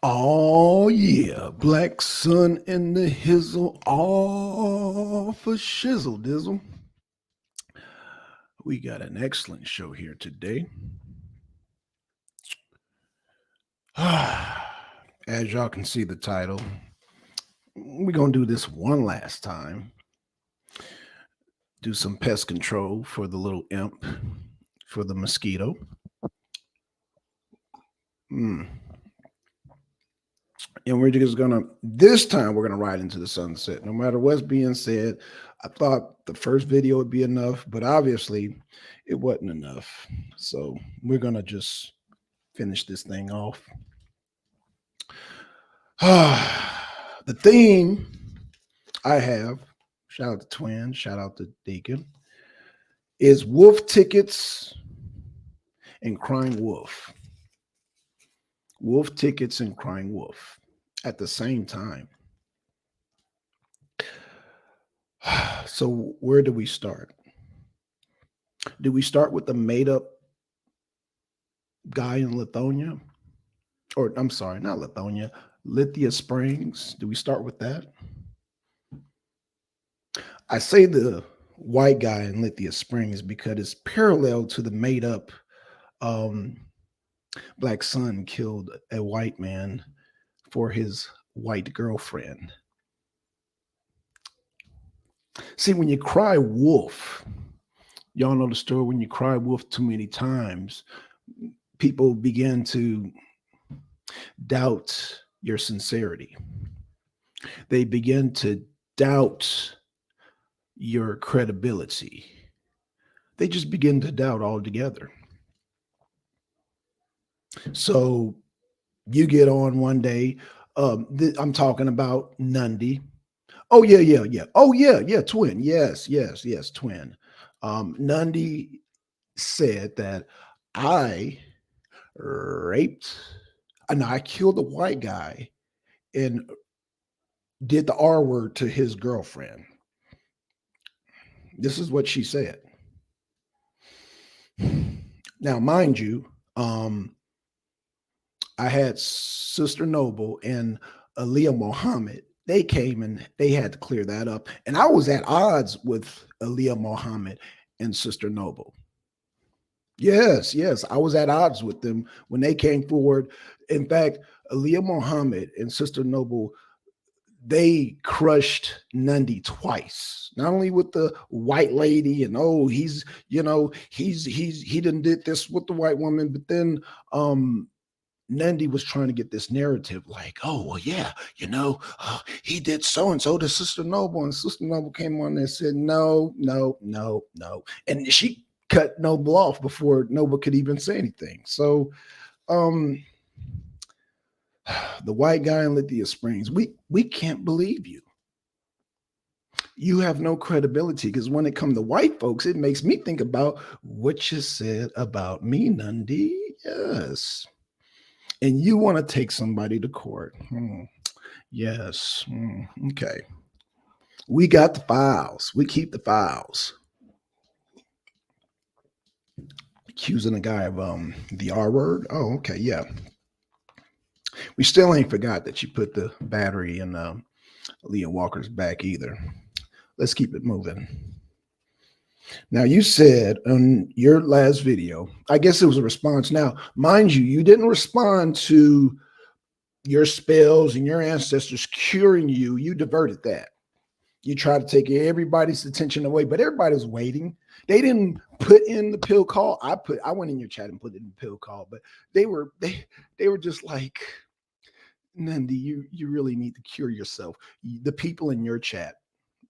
Oh yeah, Blackson in the hizzle, all for shizzle dizzle. We got an excellent show here today. As y'all can see the title, we're gonna do this one last time. Do some pest control for the little imp, for the mosquito. Mm. And we're just gonna this time we're gonna ride into the sunset. No matter what's being said, I thought the first video would be enough, but obviously it wasn't enough. So we're gonna just finish this thing off. The theme I have, shout out to Twin, shout out to Deacon, is wolf tickets and crying wolf. Wolf tickets and crying wolf at the same time. So where do we start? Do we start with the made up guy in Lithonia? Or I'm sorry, not Lithonia, Lithia Springs. Do we start with that? I say the white guy in Lithia Springs because it's parallel to the made up um, black son killed a white man for his white girlfriend. See, when you cry wolf, y'all know the story. When you cry wolf too many times, people begin to doubt your sincerity. They begin to doubt your credibility. They just begin to doubt altogether. So you get on one day. I'm talking about Nundy. Oh yeah, yeah, yeah. Oh yeah, yeah. Twin. Yes, yes, yes. Twin. Nundy said that I raped. No, I killed a white guy and did the R word to his girlfriend. This is what she said. Now, mind you, I had Sister Noble and Aaliyah Muhammad. They came and they had to clear that up. And I was at odds with Aaliyah Muhammad and Sister Noble. Yes, yes, I was at odds with them when they came forward. In fact, Aaliyah Muhammad and Sister Noble, they crushed Nundy twice. Not only with the white lady, and oh, he didn't did this with the white woman, but then Nundy was trying to get this narrative like, oh, well, yeah, he did so and so to Sister Noble. And Sister Noble came on and said, no, no, no, no. And she cut Noble off before Noble could even say anything. So, the white guy in Lithia Springs, we can't believe you. You have no credibility because when it comes to white folks, it makes me think about what you said about me, Nundy. Yes. And you want to take somebody to court. Yes. Okay. We got the files. We keep the files. Accusing a guy of the R word. Oh, okay. Yeah. We still ain't forgot that you put the battery in Leah Walker's back either. Let's keep it moving. Now, you said on your last video, I guess it was a response. Now, mind you, you didn't respond to your spells and your ancestors curing you. You diverted that. You tried to take everybody's attention away, but everybody's waiting. They didn't put in the pill call. I went in your chat and put it in the pill call, but they were just like, Nundy, you really need to cure yourself. The people in your chat,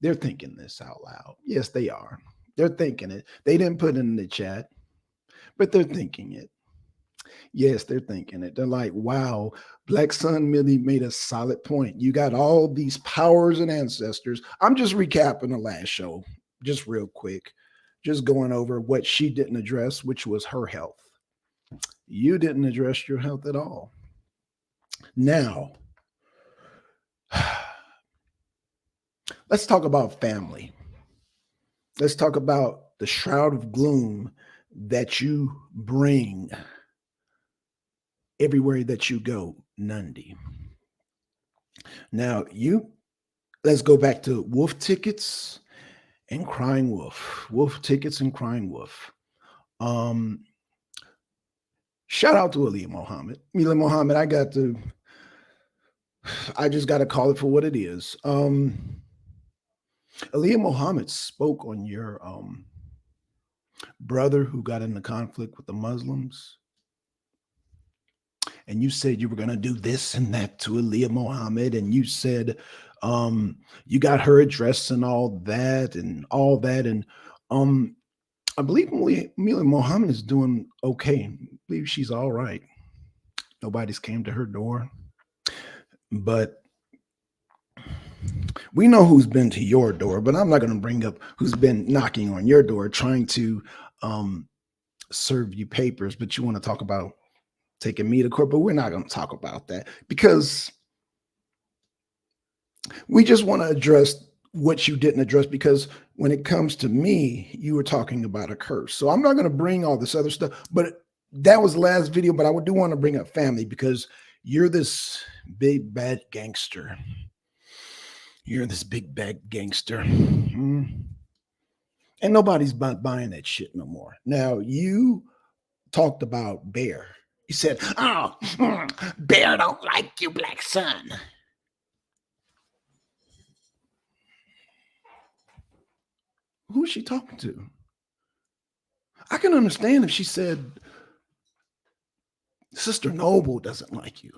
they're thinking this out loud. Yes, they are. They're thinking it. They didn't put it in the chat, but they're thinking it. Yes, they're thinking it. They're like, wow, Black Sun really made a solid point. You got all these powers and ancestors. I'm just recapping the last show, just real quick, just going over what she didn't address, which was her health. You didn't address your health at all. Now, let's talk about family. Let's talk about the shroud of gloom that you bring everywhere that you go, Nundy. Now, let's go back to wolf tickets and crying wolf. Wolf tickets and crying wolf. Um, Shout out to Aaliyah Muhammad. Aaliyah Muhammad, I just got to call it for what it is. Aaliyah Muhammad spoke on your brother who got into conflict with the Muslims, and you said you were going to do this and that to Aaliyah Muhammad, and you said you got her address and all that, and I believe Aaliyah Muhammad is doing okay. I believe she's all right. Nobody's came to her door, but we know who's been to your door. But I'm not going to bring up who's been knocking on your door trying to serve you papers. But you want to talk about taking me to court, but we're not going to talk about that because we just want to address what you didn't address, because when it comes to me, you were talking about a curse. So I'm not going to bring all this other stuff, but that was the last video. But I do want to bring up family because you're this big bad gangster. You're this big bad gangster. And nobody's buying that shit no more. Now, you talked about Bear. You said, oh, Bear don't like you, Blackson. Who's she talking to? I can understand if she said, Sister Noble doesn't like you.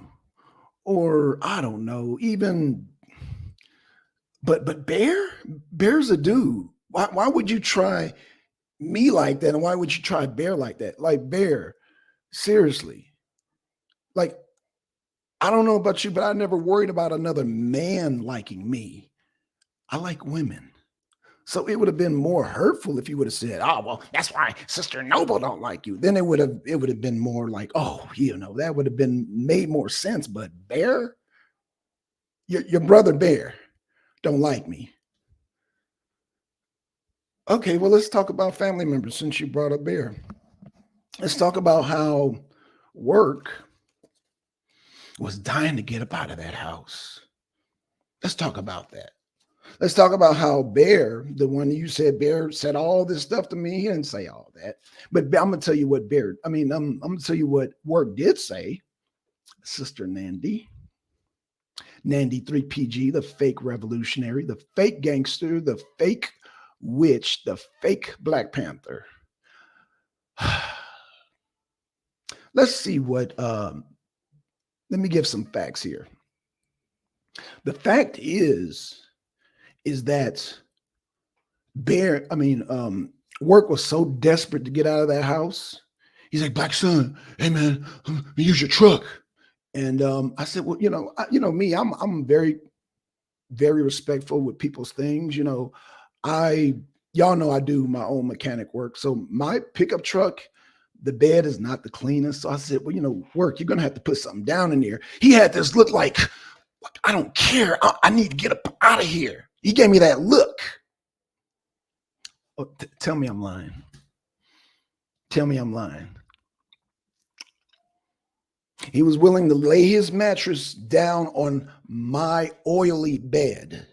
Or, I don't know, even, but Bear's a dude. Why would you try me like that? And why would you try Bear like that? Like, Bear, seriously. Like, I don't know about you, but I never worried about another man liking me. I like women. So it would have been more hurtful if you would have said, "Oh, well, that's why Sister Noble don't like you." Then it would have been more like, "Oh, that would have been made more sense." But Bear, your brother Bear, don't like me. Okay, well, let's talk about family members since you brought up Bear. Let's talk about how Work was dying to get up out of that house. Let's talk about that. Let's talk about how Bear, the one you said Bear said all this stuff to me. He didn't say all that. But I'm going to tell you what I'm going to tell you what Work did say. Sister Nandy 3PG, the fake revolutionary, the fake gangster, the fake witch, the fake Black Panther. Let's see what, let me give some facts here. The fact is that Work was so desperate to get out of that house. He's like, Blackson, hey man, use your truck. And I said, well, me, I'm very, very respectful with people's things. Y'all know I do my own mechanic work. So my pickup truck, the bed is not the cleanest. So I said, well, Work, you're going to have to put something down in there. He had this look like, I don't care. I need to get up out of here. He gave me that look. Oh, tell me I'm lying. Tell me I'm lying. He was willing to lay his mattress down on my oily bed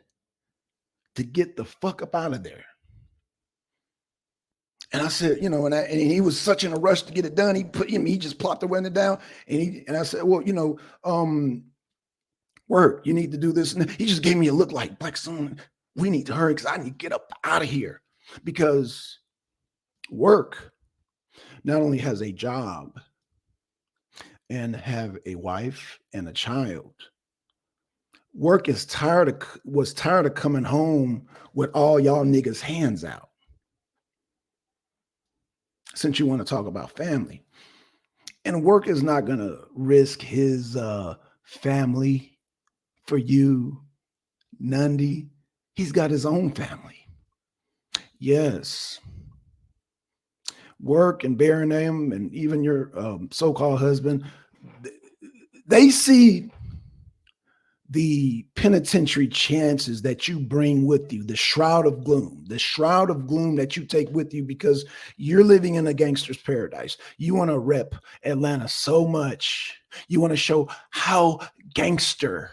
to get the fuck up out of there. And I said, and he was such in a rush to get it done. He just plopped the window down, and I said, well, Work, you need to do this. And he just gave me a look like, Blackson, we need to hurry because I need to get up out of here. Because Work not only has a job and have a wife and a child, Work was tired of coming home with all y'all niggas hands out. Since you want to talk about family, and Work is not going to risk his family for you, Nundy. He's got his own family. Yes. Work and Bear and them, and even your so-called husband, they see the penitentiary chances that you bring with you, the shroud of gloom that you take with you because you're living in a gangster's paradise. You want to rep Atlanta so much. You want to show how gangster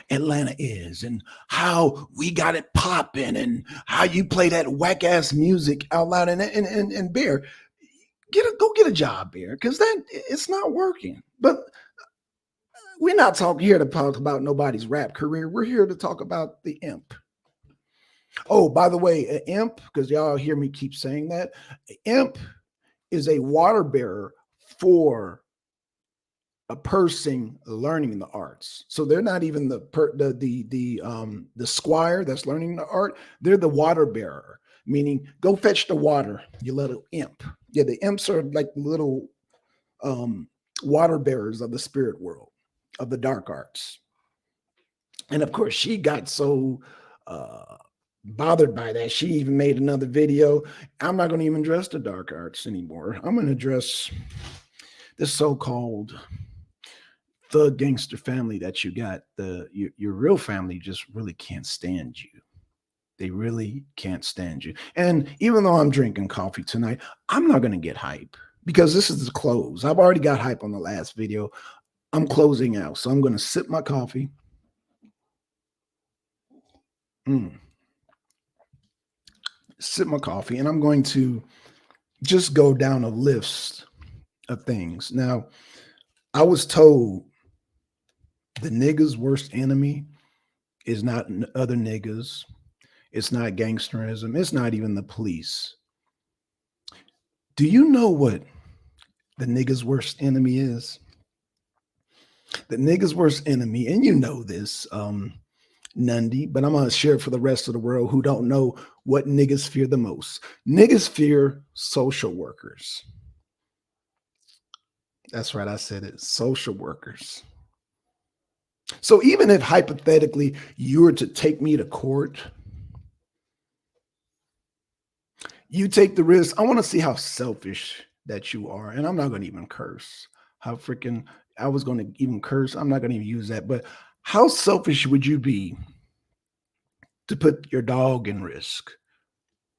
Atlanta is and how we got it popping and how you play that whack ass music out loud. And Bear, go get a job, Bear, because that it's not working. But we're not here to talk about nobody's rap career. We're here to talk about the imp. Oh, by the way, an imp, because y'all hear me keep saying that, an imp is a water bearer for a person learning the arts. So they're not even the squire that's learning the art. They're the water bearer, meaning go fetch the water, you little imp. Yeah, the imps are like little water bearers of the spirit world, of the dark arts. And of course, she got so bothered by that. She even made another video. I'm not going to even address the dark arts anymore. I'm going to address this so-called thug gangster family that you got. Your real family just really can't stand you. They really can't stand you. And even though I'm drinking coffee tonight, I'm not going to get hype because this is the close. I've already got hype on the last video. I'm closing out. So I'm going to sip my coffee. Sip my coffee, and I'm going to just go down a list of things. Now, I was told the niggas' worst enemy is not other niggas. It's not gangsterism. It's not even the police. Do you know what the niggas' worst enemy is? The niggas' worst enemy, and you know this, Nundy, but I'm going to share it for the rest of the world who don't know what niggas fear the most. Niggas fear social workers. That's right, I said it, social workers. So even if hypothetically you were to take me to court, you take the risk. I want to see how selfish that you are. And I'm not going to even curse. How freaking, I was going to even curse. I'm not going to even use that. But how selfish would you be to put your dog in risk?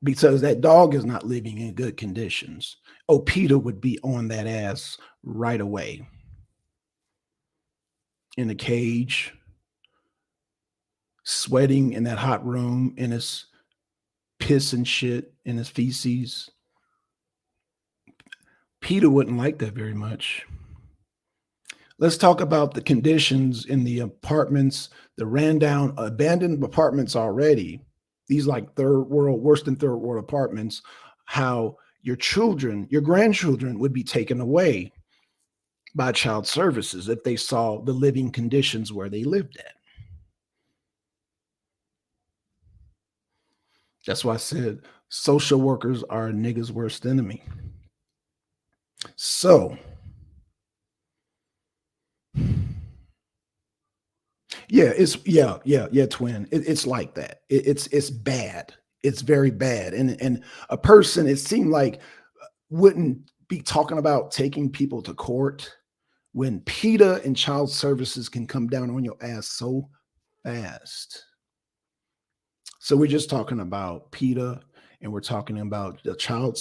Because that dog is not living in good conditions. Oh, Peter would be on that ass right away. In a cage, sweating in that hot room, in his piss and shit, in his feces. Peter wouldn't like that very much. Let's talk about the conditions in the apartments, the ran down, abandoned apartments already. These like third world, worse than third world apartments, how your children, your grandchildren would be taken away by child services if they saw the living conditions where they lived at. That's why I said social workers are a nigga's worst enemy. So, twin. It's like that. It's bad. It's very bad. And a person, it seemed like, wouldn't be talking about taking people to court when PETA and child services can come down on your ass so fast. So we're just talking about PETA, and we're talking about the child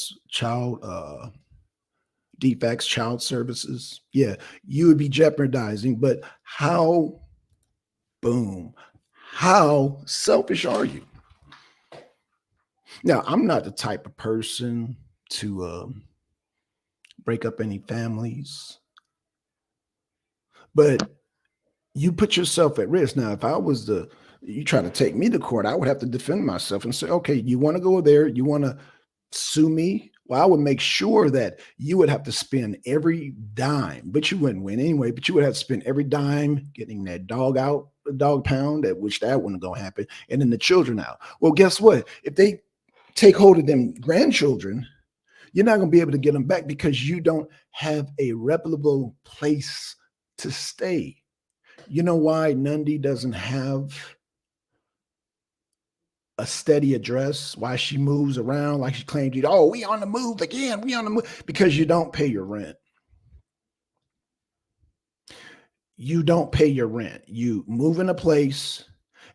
defects, child services. Yeah, you would be jeopardizing, but how, boom, how selfish are you? Now, I'm not the type of person to break up any families, but you put yourself at risk. Now, if I was you try to take me to court, I would have to defend myself and say, okay, you want to go there? You want to sue me? Well, I would make sure that you would have to spend every dime, but you wouldn't win anyway, but you would have to spend every dime getting that dog out, the dog pound, at which that wouldn't go happen, and then the children out. Well, guess what? If they take hold of them grandchildren, you're not going to be able to get them back because you don't have a reputable place to stay. You know why Nundy doesn't have a steady address, why she moves around like she claimed you, oh, we on the move again, we on the move, because you don't pay your rent. You don't pay your rent. You move in a place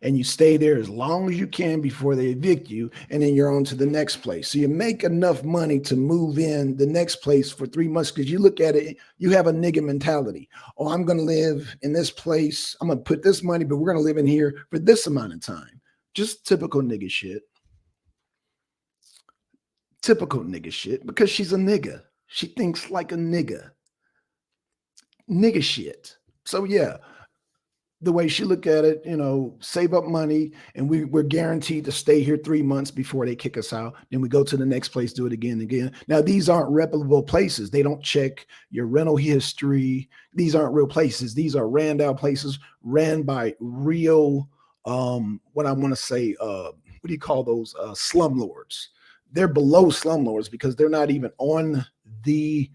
and you stay there as long as you can before they evict you, and then you're on to the next place. So you make enough money to move in the next place for 3 months, because you look at it, you have a nigga mentality. Oh, I'm going to live in this place. I'm going to put this money, but we're going to live in here for this amount of time. Just typical nigga shit. Typical nigga shit, because she's a nigga. She thinks like a nigga. Nigga shit. So yeah, the way she look at it, save up money, and we're guaranteed to stay here 3 months before they kick us out. Then we go to the next place, do it again and again. Now, these aren't reputable places. They don't check your rental history. These aren't real places. These are ran down places ran by real, what I want to say, what do you call those? Slumlords. They're below slumlords because they're not even on the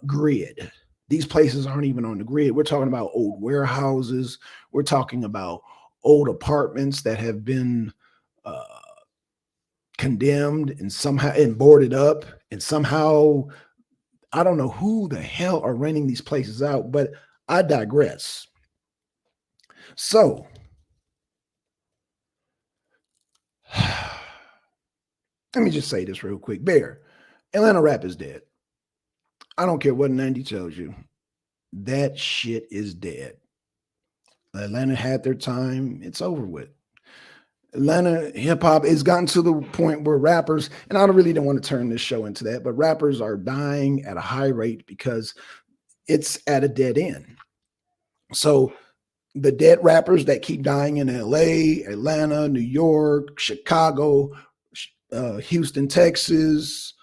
grid. These places aren't even on the grid. We're talking about old warehouses. We're talking about old apartments that have been condemned and somehow and boarded up. And somehow, I don't know who the hell are renting these places out, but I digress. So, let me just say this real quick. Bear, Atlanta rap is dead. I don't care what 90 tells you. That shit is dead. Atlanta had their time. It's over with. Atlanta hip hop has gotten to the point where rappers, and I really don't want to turn this show into that, but rappers are dying at a high rate because it's at a dead end. So the dead rappers that keep dying in LA, Atlanta, New York, Chicago, Houston, Texas,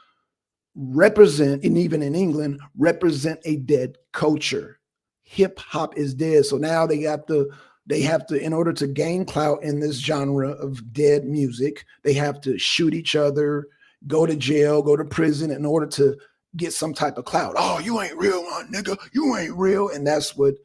represent, and even in England, represent a dead culture. Hip hop is dead. So now they have to, in order to gain clout in this genre of dead music, they have to shoot each other, go to jail, go to prison in order to get some type of clout. Oh, you ain't real, nigga. You ain't real. And that's what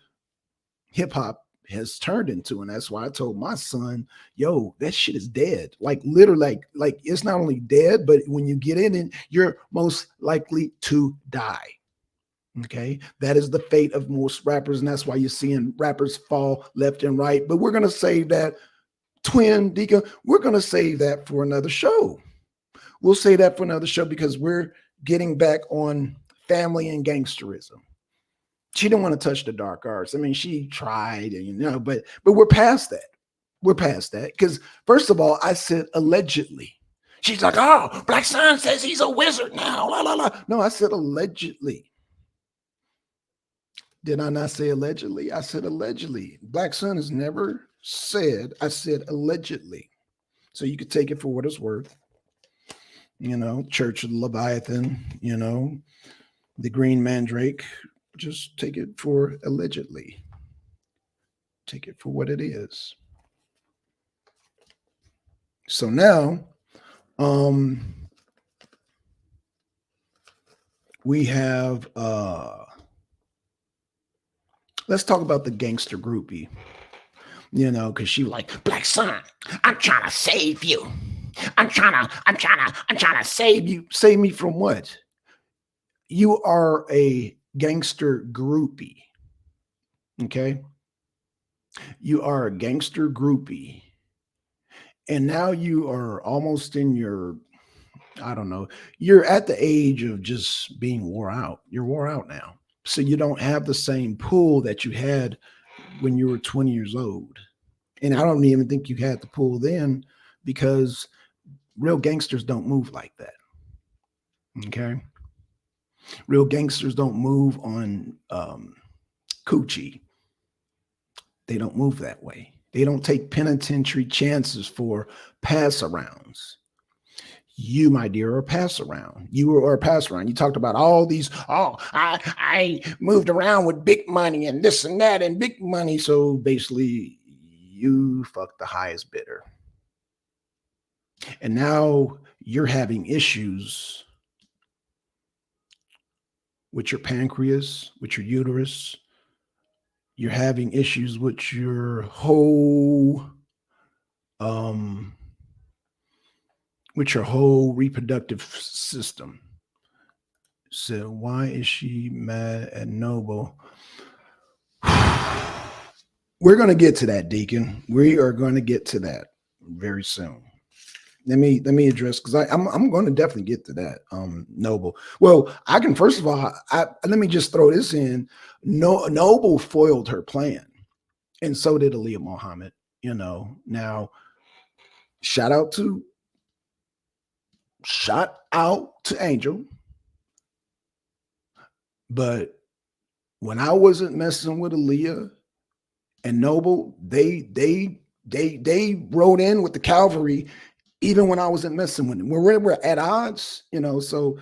hip hop has turned into. And that's why I told my son, yo, that shit is dead. Like literally, like it's not only dead, but when you get in it, you're most likely to die. Okay, that is the fate of most rappers, and that's why you're seeing rappers fall left and right. But we're gonna save that, Twin Deacon. We're gonna save that for another show. We'll say that for another show because we're getting back on family and gangsterism. She didn't want to touch the dark arts. I mean, she tried, and but we're past that. We're past that because first of all, I said allegedly. She's like, oh, Blackson says he's a wizard now. La la la. No, I said allegedly. Did I not say allegedly? I said allegedly. Blackson has never said, I said allegedly. So you could take it for what it's worth. Church of the Leviathan, the Green Mandrake. Just take it for allegedly. Take it for what it is. So now, we have let's talk about the gangster groupie. Because she was like, Blackson, I'm trying to save you. I'm trying to save you. Save me from what? You are a gangster groupie. Okay? You are a gangster groupie. And now you are almost in your, I don't know, you're at the age of just being wore out. You're wore out now. So you don't have the same pull that you had when you were 20 years old. And I don't even think you had the pull then because real gangsters don't move like that. Okay? Real gangsters don't move on coochie. They don't move that way. They don't take penitentiary chances for pass arounds. You, my dear, are a pass around. You are a pass around. You talked about all these, I moved around with big money and this and that and big money. So basically, you fucked the highest bidder. And now you're having issues with your pancreas, with your uterus. You're having issues with your whole reproductive system. So why is she mad at Noble? We're going to get to that, Deacon. We are going to get to that very soon. Let me address, because I'm going to definitely get to that. Noble. Well, I can first of all, let me just throw this in. No, Noble foiled her plan, and so did Aaliyah Muhammad. Now shout out to Angel, but when I wasn't messing with Aaliyah and Noble, they rode in with the cavalry, even when I wasn't messing with them. We're at odds, So,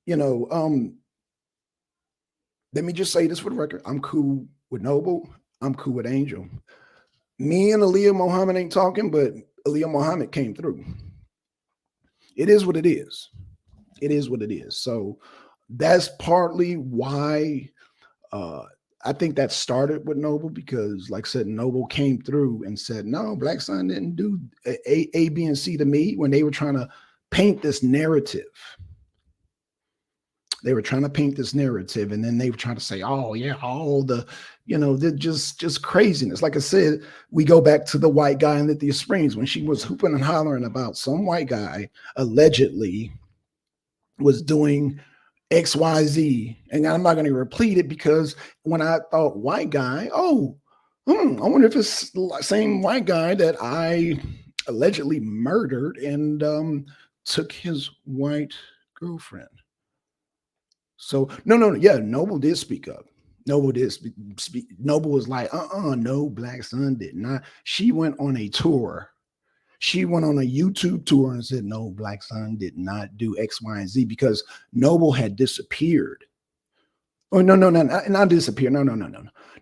you know, um, let me just say this for the record: I'm cool with Noble. I'm cool with Angel. Me and Aaliyah Muhammad ain't talking, but Aaliyah Muhammad came through. It is what it is. It is what it is. So that's partly why uh, I think that started with Noble, because, like I said, Noble came through and said, "No, Blackson didn't do A, B, and C to me," when they were trying to paint this narrative. They were trying to paint this narrative, and then they were trying to say, "Oh yeah, all the, just craziness." Like I said, we go back to the white guy in Lithia Springs when she was hooping and hollering about some white guy allegedly was doing XYZ. And I'm not going to repeat it, because when I thought white guy, I wonder if it's the same white guy that I allegedly murdered and took his white girlfriend. So no, yeah, Noble did speak up. Noble did speak. Noble was like, no, Blackson did not. She went on a tour. She went on a YouTube tour and said, no, Blackson did not do X, Y, and Z, because Noble had disappeared. Oh, no, not disappear. No.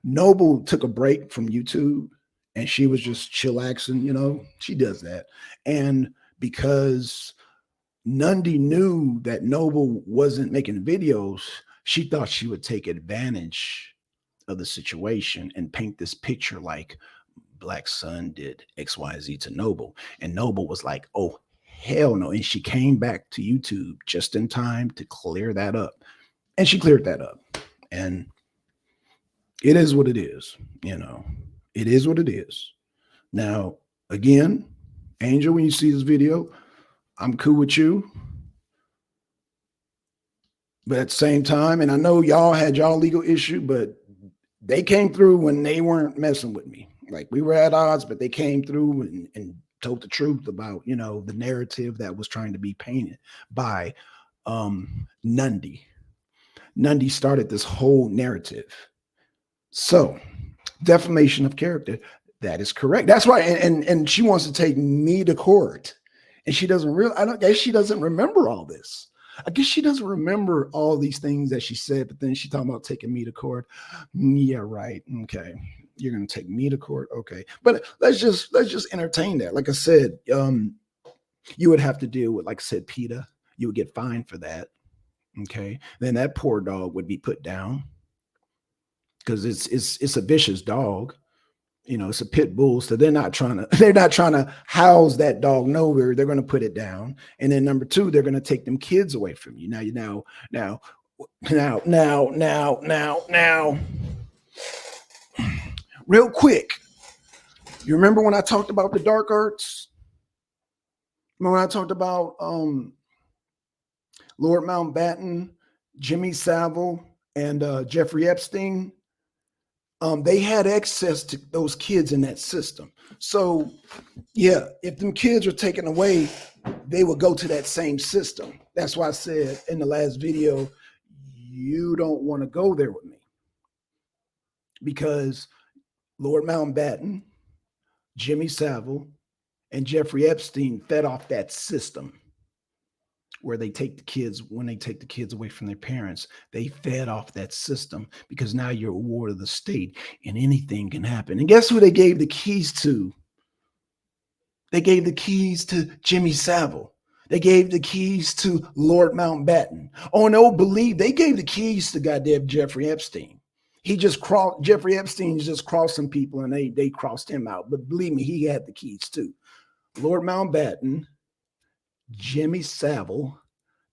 Noble took a break from YouTube and she was just chillaxing, she does that. And because Nundy knew that Noble wasn't making videos, she thought she would take advantage of the situation and paint this picture like Blackson did XYZ to Noble. And Noble was like, oh, hell no. And she came back to YouTube just in time to clear that up. And she cleared that up. And it is what it is. It is what it is. Now, again, Angel, when you see this video, I'm cool with you. But at the same time, and I know y'all had y'all legal issue, but they came through when they weren't messing with me. Like, we were at odds, but they came through and told the truth about, the narrative that was trying to be painted by Nundy. Nundy started this whole narrative. So, defamation of character, that is correct. That's why, and she wants to take me to court. And she doesn't I guess she doesn't remember all this. I guess she doesn't remember all these things that she said, but then she talking about taking me to court. Yeah, right. Okay. You're going to take me to court. Okay. But let's just entertain that. Like I said, you would have to deal with, like I said, PETA. You would get fined for that. Okay. Then that poor dog would be put down, because it's a vicious dog. It's a pit bull, so they're not trying to house that dog nowhere. They're going to put it down. And then number two, they're going to take them kids away from you. Now, real quick, you remember when I talked about the dark arts? Remember when I talked about Lord Mountbatten, Jimmy Savile, and Jeffrey Epstein? They had access to those kids in that system. So, yeah, if them kids are taken away, they would go to that same system. That's why I said in the last video, you don't want to go there with me, because Lord Mountbatten, Jimmy Savile, and Jeffrey Epstein fed off that system where they take the kids, when they take the kids away from their parents, they fed off that system, because now you're a ward of the state and anything can happen. And guess who they gave the keys to? They gave the keys to Jimmy Savile. They gave the keys to Lord Mountbatten. Oh, no, believe they gave the keys to goddamn Jeffrey Epstein. Jeffrey Epstein just crossed some people and they crossed him out. But believe me, he had the keys too. Lord Mountbatten, Jimmy Savile,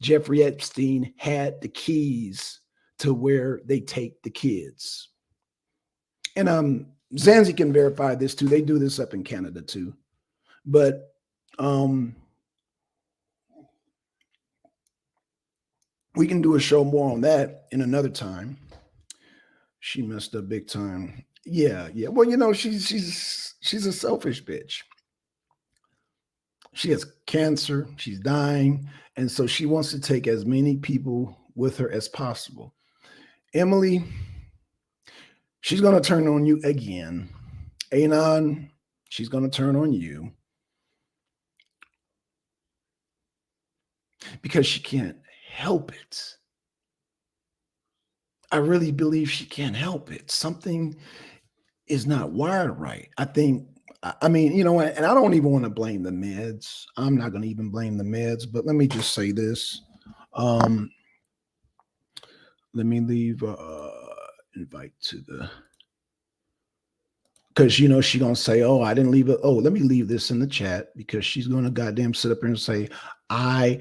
Jeffrey Epstein had the keys to where they take the kids. And Zanzi can verify this too. They do this up in Canada too. But we can do a show more on that in another time. She messed up big time. Yeah, yeah. Well, she's a selfish bitch. She has cancer. She's dying, and so she wants to take as many people with her as possible. Emily, she's gonna turn on you again. Anon, she's gonna turn on you because she can't help it. I really believe she can't help it. Something is not wired right. I think, I mean, and I don't even want to blame the meds. I'm not going to even blame the meds, but let me just say this. Let me leave invite to the, because she's gonna say, oh, I didn't leave it. Oh, let me leave this in the chat because she's gonna goddamn sit up here and say, I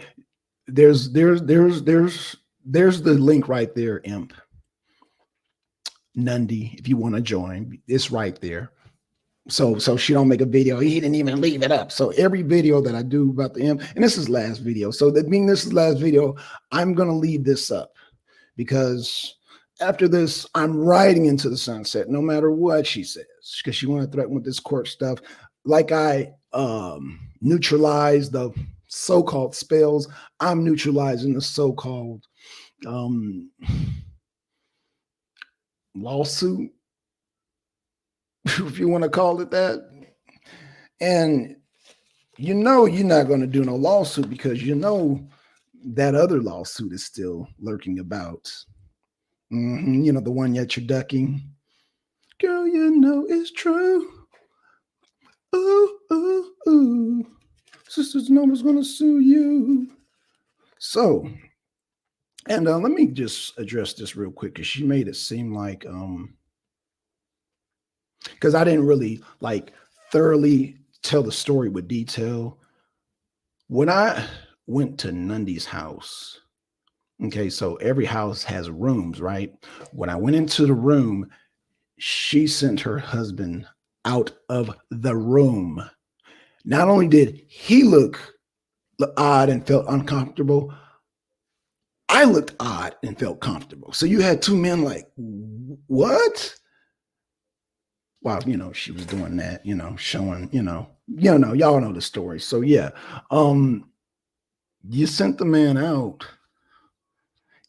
there's the link right there, imp. Nundy, if you want to join, it's right there. So she don't make a video. He didn't even leave it up. So every video that I do about the imp, and this is last video. So that being this is last video, I'm gonna leave this up because after this, I'm riding into the sunset, no matter what she says, because she want to threaten with this court stuff. Like I neutralize the so-called spells, I'm neutralizing the so-called lawsuit, if you want to call it that. And you're not going to do no lawsuit because that other lawsuit is still lurking about. The one that you're ducking. Girl, it's true. Ooh, ooh, ooh. Sister's number's going to sue you. So, and let me just address this real quick because she made it seem like, because I didn't really thoroughly tell the story with detail. When I went to Nundy's house, okay, so every house has rooms, right? When I went into the room, she sent her husband out of the room. Not only did he look odd and felt uncomfortable, I looked odd and felt comfortable. So you had two men like, what? Wow, she was doing that, showing, y'all know the story. So yeah, you sent the man out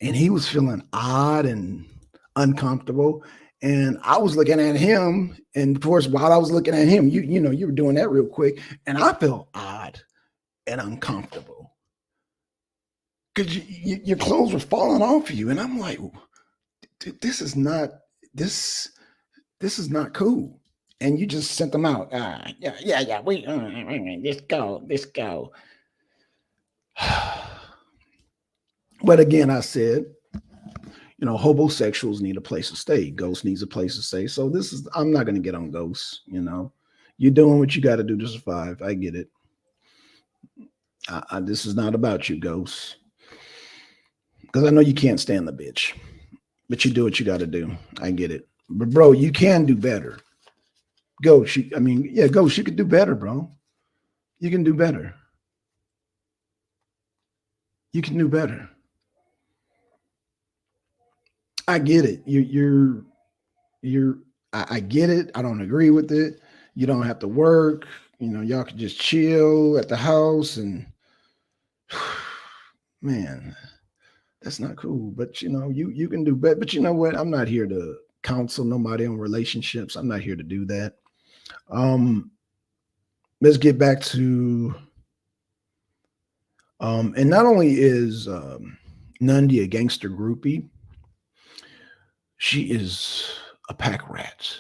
and he was feeling odd and uncomfortable. And I was looking at him, and of course, while I was looking at him, you were doing that real quick, and I felt odd and uncomfortable because your clothes were falling off you, and I'm like, this is not cool. And you just sent them out. Yeah. Let's go. But again, I said, homosexuals need a place to stay. Ghost needs a place to stay. So I'm not going to get on ghosts. You're doing what you got to do to survive. I get it. This is not about you, ghosts. Because I know you can't stand the bitch, but you do what you got to do. I get it. But bro, you can do better. Ghost, Ghost, you could do better, bro. You can do better. You can do better. I get it. I get it. I don't agree with it. You don't have to work. Y'all can just chill at the house and man, that's not cool. But you can do better. But you know what? I'm not here to counsel nobody on relationships. I'm not here to do that. Let's get back to and not only is Nundy a gangster groupie, she is a pack rat.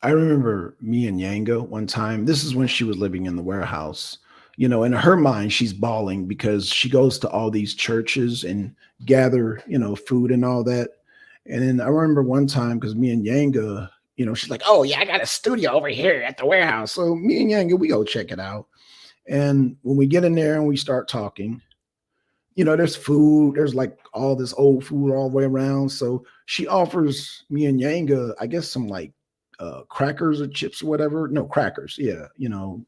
I remember me and Yanga one time. This is when she was living in the warehouse. In her mind, she's bawling because she goes to all these churches and gather, food and all that. And then I remember one time because me and Yanga, she's like, oh yeah, I got a studio over here at the warehouse. So me and Yanga, we go check it out. And when we get in there and we start talking, there's food, there's like all this old food all the way around. So she offers me and Yanga, I guess, some like crackers or chips or whatever. No, crackers. Yeah.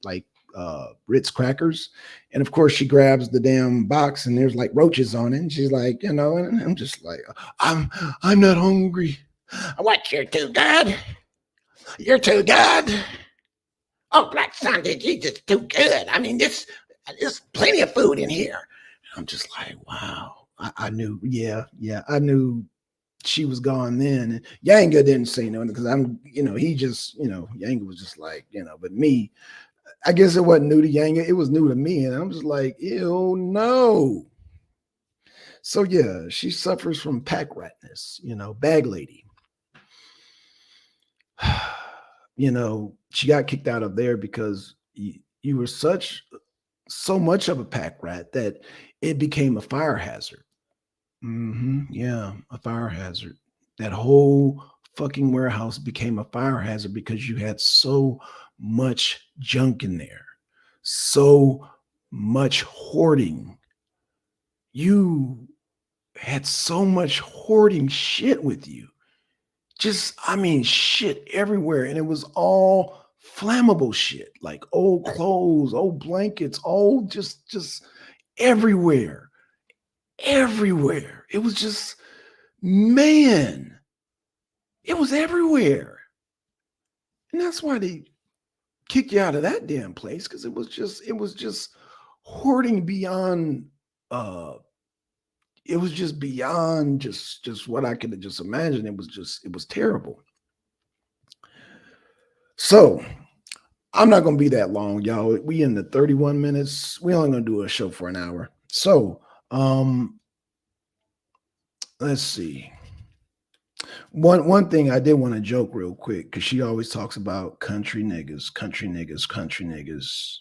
Like Ritz crackers. And of course she grabs the damn box and there's like roaches on it. And she's like, and I'm just like, I'm not hungry. What, you're too good? You're too good. Oh, Blackson, you just too good. I mean, there's plenty of food in here. I'm just like, wow. I knew, yeah, I knew she was gone then. And Yanga didn't say nothing because he just, Yanga was just like, but me, I guess it wasn't new to Yanga. It was new to me. And I'm just like, ew, no. So yeah, she suffers from pack ratness, bag lady. She got kicked out of there because you were so much of a pack rat that it became a fire hazard. Yeah, a fire hazard. That whole fucking warehouse became a fire hazard because you had so much junk in there, so much hoarding. You had so much hoarding shit with you. Shit everywhere. And it was all flammable shit, like old clothes, old blankets, old just everywhere. Everywhere. It was just, man, it was everywhere. And that's why they kicked you out of that damn place, because it was just hoarding beyond it was just beyond just what I could have just imagined. It was terrible. So I'm not gonna be that long, y'all. We in the 31 minutes. We only gonna do a show for an hour. So let's see. One thing I did want to joke real quick, because she always talks about country niggas, country niggas, country niggas.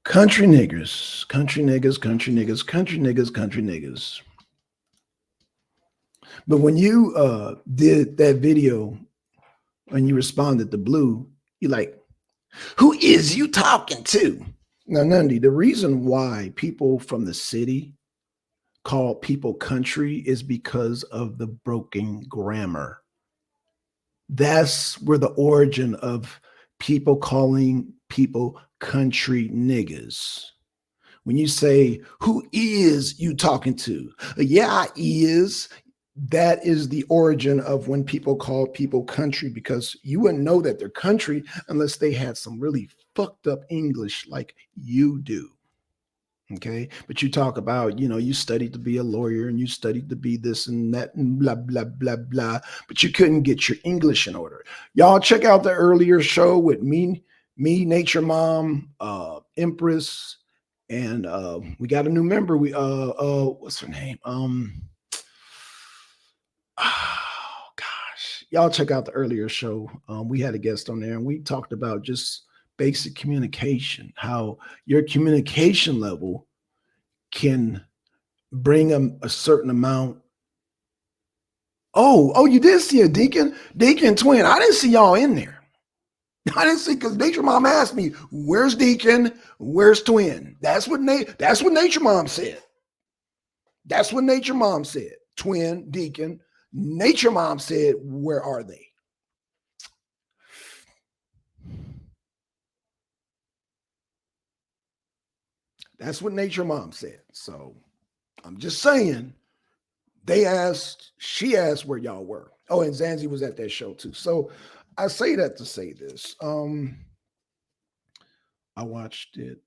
Country niggers, country niggas, country niggas, country niggas, country niggas. But when you did that video, when you responded to Blue, you're like, who is you talking to? Now, Nundy, the reason why people from the city call people country is because of the broken grammar. That's where the origin of people calling people country niggas. When you say, who is you talking to? Yeah, is. That is the origin of when people call people country, because you wouldn't know that they're country unless they had some really fucked up English like you do. Okay. But you talk about, you studied to be a lawyer and you studied to be this and that and blah, blah, blah, blah. But you couldn't get your English in order. Y'all check out the earlier show with me, Nature Mom, Empress, and we got a new member. What's her name? Oh gosh. Y'all check out the earlier show. We had a guest on there and we talked about just basic communication, how your communication level can bring a certain amount. Oh, you did see a Deacon Twin. I didn't see y'all in there. I didn't see, because Nature Mom asked me, where's Deacon? Where's Twin? That's what Nature Mom said. That's what Nature Mom said. Twin, Deacon. Nature Mom said, where are they? That's what Nature Mom said. So I'm just saying, she asked where y'all were. Oh, and Zanzi was at that show too. So I say that to say this. I watched it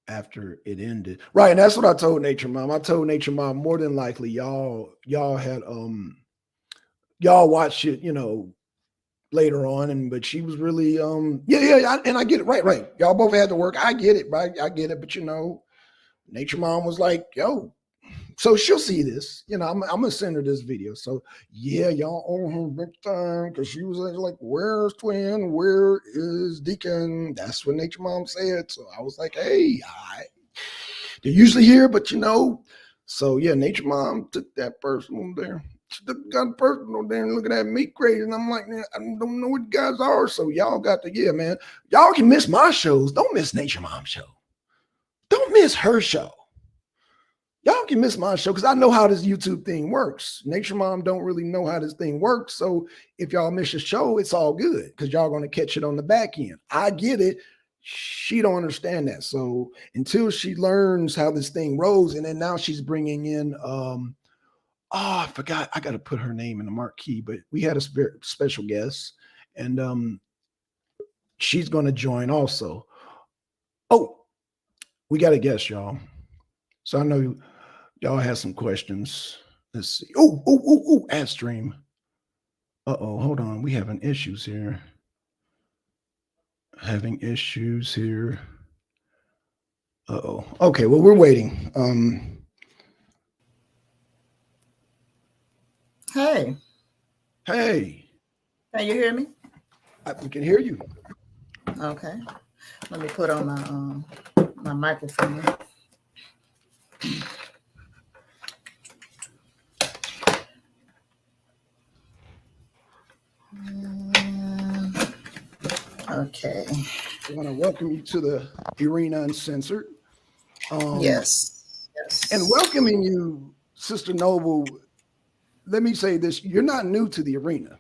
after it ended. Right. And that's what I told Nature Mom. I told Nature Mom, more than likely y'all had y'all watched it, later on, but she was really and I get it. Right. Y'all both had to work. I get it, right? I get it. But Nature Mom was like, yo, so she'll see this. I'm gonna send her this video. So yeah, y'all owe her big time, because she was like, where's Twin? Where is Deacon? That's what Nature Mom said. So I was like, hey, they're usually here, but so yeah, Nature Mom took that personal there. She got personal there and looking at me crazy. And I'm like, man, I don't know what you guys are. So y'all got to, yeah, man. Y'all can miss my shows. Don't miss Nature Mom's show. don't miss her show. Y'all can miss my show because I know how this YouTube thing works. Nature Mom don't really know how this thing works. So if y'all miss a show, it's all good because y'all going to catch it on the back end. I get it. She don't understand that. So until she learns how this thing rolls, and then now she's bringing in, I forgot. I got to put her name in the marquee, but we had a special guest, and she's going to join also. Oh, we got a guest, y'all. So I know y'all have some questions. Let's see. Ad stream. Hold on. We having issues here. Okay, well, we're waiting. Hey. Hey. Can you hear me? We can hear you. Okay. Let me put on my microphone. Okay. I want to welcome you to the Arena Uncensored. Yes. And welcoming you, Sister Noble. Let me say this: you're not new to the arena.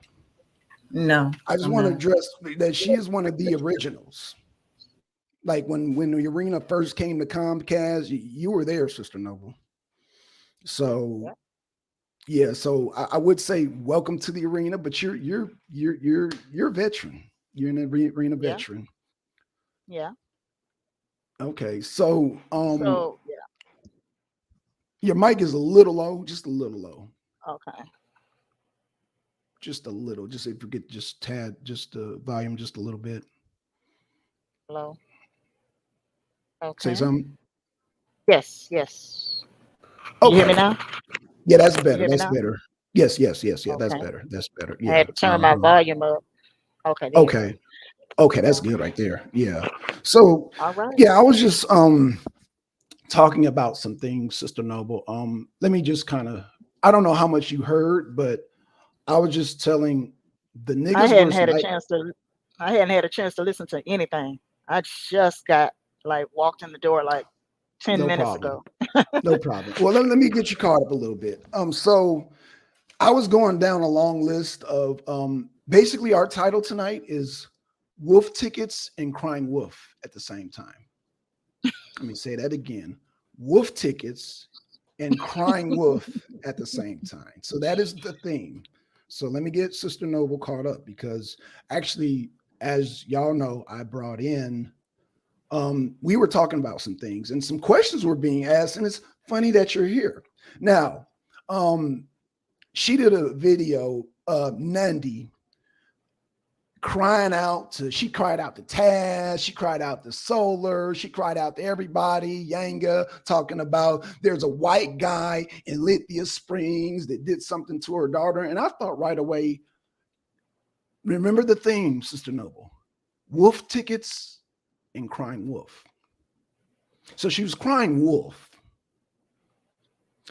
No. I just want to address that she is one of the originals. Like when the arena first came to Comcast, you were there, Sister Noble. So yeah, so I would say welcome to the arena, but you're a veteran. You're an arena veteran. Yeah. Okay, so Yeah. your mic is a little low, just a little low. Okay. Just a little. Just if you get just the volume just a little bit. Hello. Okay. Say something. Yes. Can you hear me now? Yeah, that's You better. hear me That's now? better. Yes. Yeah, that's Okay. better. That's better. I Yeah. had to turn my volume up. Okay. There you go. Okay, that's good right there. Yeah. So All right. yeah, I was just talking about some things, Sister Noble. Let me just kind of, I don't know how much you heard, but I was just telling the I niggas hadn't versus had a night. chance to. I hadn't had a chance to listen to anything. I just got walked in the door 10 No minutes problem. ago. No problem. Well, let me get you caught up a little bit. So I was going down a long list of basically our title tonight is Wolf Tickets and Crying Wolf at the same time. Let me say that again. Wolf Tickets and Crying Wolf at the same time. So that is the theme. So let me get Sister Noble caught up because actually, as y'all know, I brought in we were talking about some things and some questions were being asked, and it's funny that you're here. Now, she did a video of Nandi she cried out to Taz, she cried out to Solar, she cried out to everybody, Yanga, talking about there's a white guy in Lithia Springs that did something to her daughter. And I thought right away, remember the theme, Sister Noble, Wolf Tickets and Crying Wolf. So she was crying wolf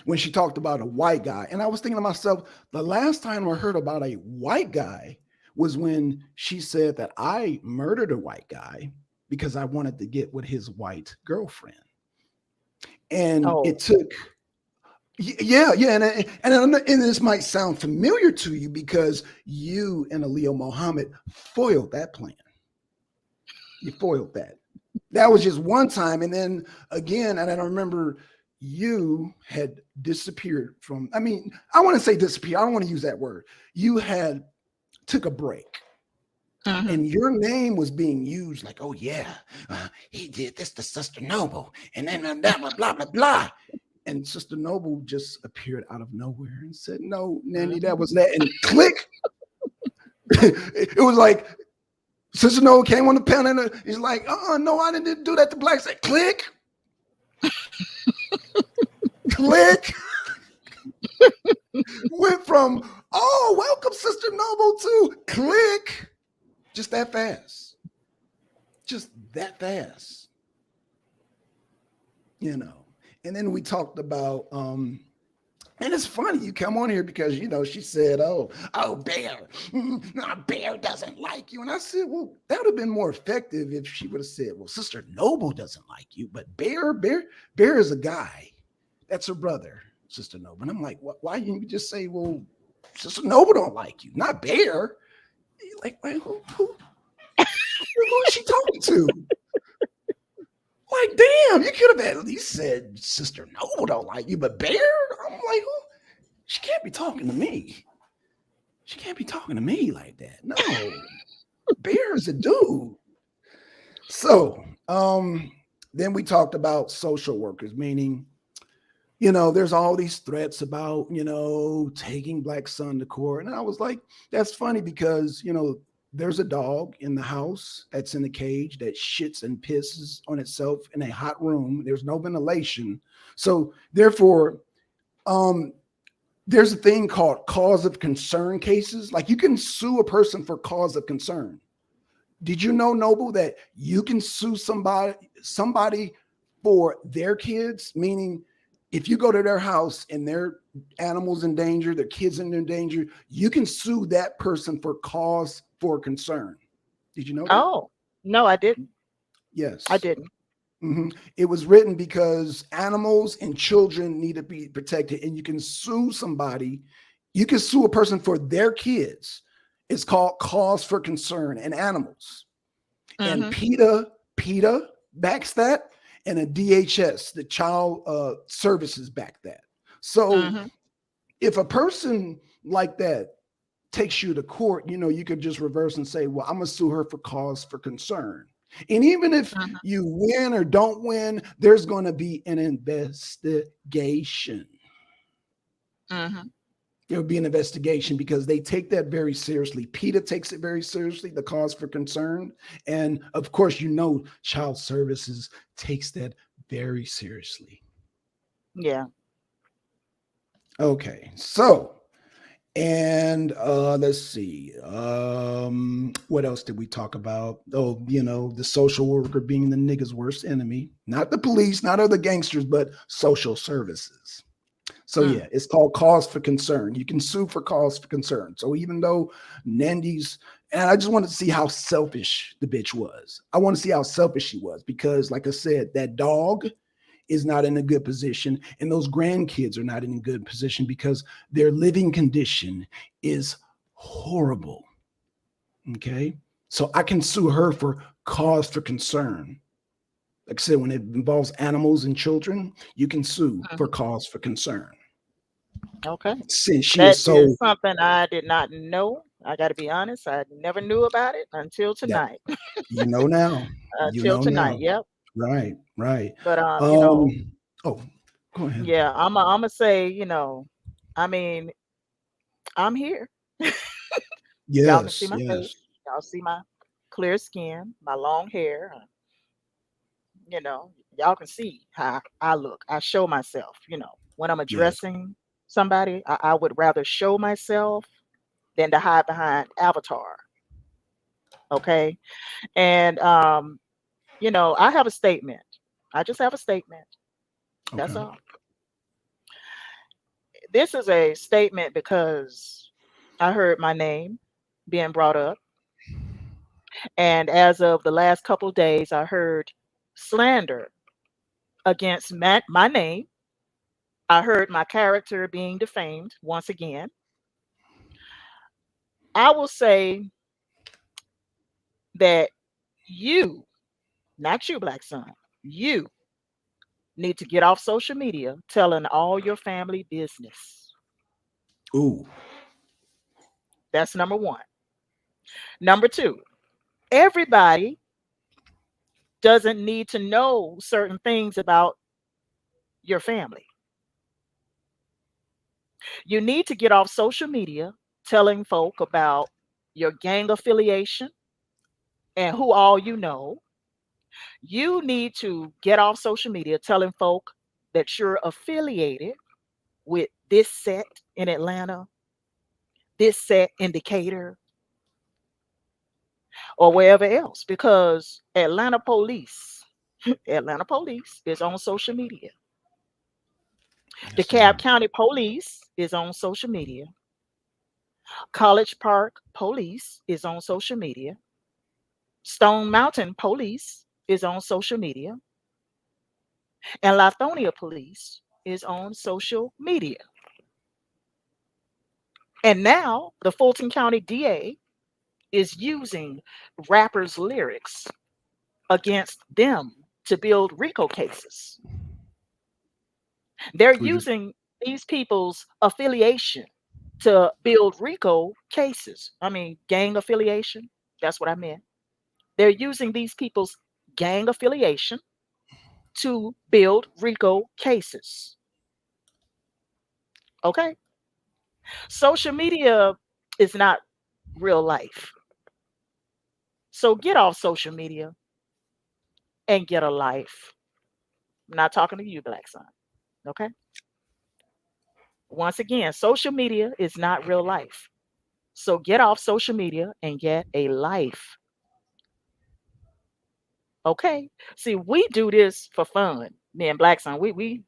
when she talked about a white guy. And I was thinking to myself, the last time I heard about a white guy was when she said that I murdered a white guy because I wanted to get with his white girlfriend. And it took, and this might sound familiar to you because you and Alio Muhammad foiled that plan. You foiled that. That was just one time. And then again, and I remember you had disappeared from, I want to say disappear. I don't want to use that word. You had took a break. And your name was being used like, oh yeah, he did this to Sister Noble, and then blah blah blah blah. And Sister Noble just appeared out of nowhere and said, "No, Nanny, that was that." And click, it was like Sister Noble came on the panel, and he's like, no, I didn't do that to Blackson." Click, click. Went from welcome Sister Noble to click. Just that fast. Just that fast. And then we talked about And it's funny you come on here because she said, "Oh, Bear, no, Bear doesn't like you." And I said, "Well, that would have been more effective if she would have said, well, Sister Noble doesn't like you, but Bear is a guy. That's her brother, Sister Noble." And I'm like, why didn't you just say, well, Sister Noble don't like you, not Bear? Like, who is she talking to? Like, damn, you could have at least said Sister Noble don't like you, but Bear? I'm like, who? She can't be talking to me. She can't be talking to me like that. No, Bear is a dude. So, then we talked about social workers, meaning, there's all these threats about, taking Blackson to court. And I was like, that's funny because, there's a dog in the house that's in a cage that shits and pisses on itself in a hot room. There's no ventilation. So, therefore, um, there's a thing called cause of concern cases. Like you can sue a person for cause of concern. Did you know, Noble, that you can sue somebody for their kids? Meaning, if you go to their house and their animals in danger, their kids in danger, you can sue that person for cause for concern. Did you know that? Oh, no, I didn't. I Yes. didn't. It was written because animals and children need to be protected, and you can sue somebody. You can sue a person for their kids. It's called cause for concern and animals. And Mm-hmm. PETA backs that, and a DHS, the Child Services, back that. So Mm-hmm. if a person like that takes you to court, you could just reverse and say, well, I'm going to sue her for cause for concern. And even if Mm-hmm. you win or don't win, there's going to be an investigation. Mm-hmm. There will be an investigation because they take that very seriously. PETA takes it very seriously, the cause for concern. And of course, Child Services takes that very seriously. Yeah. Okay, so and let's see. What else did we talk about? Oh, the social worker being the nigga's worst enemy. Not the police, not other gangsters, but social services. So Mm. yeah, it's called cause for concern. You can sue for cause for concern. So even though Nandy's, and I just wanted to see how selfish the bitch was. I want to see how selfish she was because, like I said, that dog is not in a good position, and those grandkids are not in a good position because their living condition is horrible. Okay. So I can sue her for cause for concern. Like I said, when it involves animals and children, you can sue for Mhm. cause for concern. Okay. Since she That is is so something I did not know. I got to be honest. I never knew about it until that tonight. now, you Until know tonight. now. Yep. Right, right. But Um, oh, go ahead. yeah, I'm gonna say, I mean, I'm here. Y'all can see Yes, my face. yes, Y'all see my clear skin, my long hair. Y'all can see how I look. I show myself. When I'm yes. addressing somebody, I would rather show myself than to hide behind avatar. Okay. And I have a statement. I just have a statement. That's Okay. all. This is a statement because I heard my name being brought up. And as of the last couple of days, I heard slander against my name. I heard my character being defamed once again. I will say that you, not you, Black Son, you need to get off social media telling all your family business. Ooh. That's number one. Number two, everybody doesn't need to know certain things about your family. You need to get off social media telling folk about your gang affiliation and who all you know. You need to get off social media telling folk that you're affiliated with this set in Atlanta, this set in Decatur, or wherever else, because Atlanta police is on social media. The Yes, DeKalb ma'am. County Police is on social media. College Park Police is on social media. Stone Mountain Police is on social media. And Lithonia Police is on social media. And now the Fulton County DA is using rappers' lyrics against them to build RICO cases. They're Who's your, using these people's affiliation to build RICO cases. I mean, gang affiliation. That's what I meant. They're using these people's gang affiliation to build RICO cases. Okay. Social media is not real life. So get off social media and get a life. I'm not talking to you, Black Son. Okay. Once again, social media is not real life. So get off social media and get a life. Okay. See, we do this for fun. Me and Black Son, we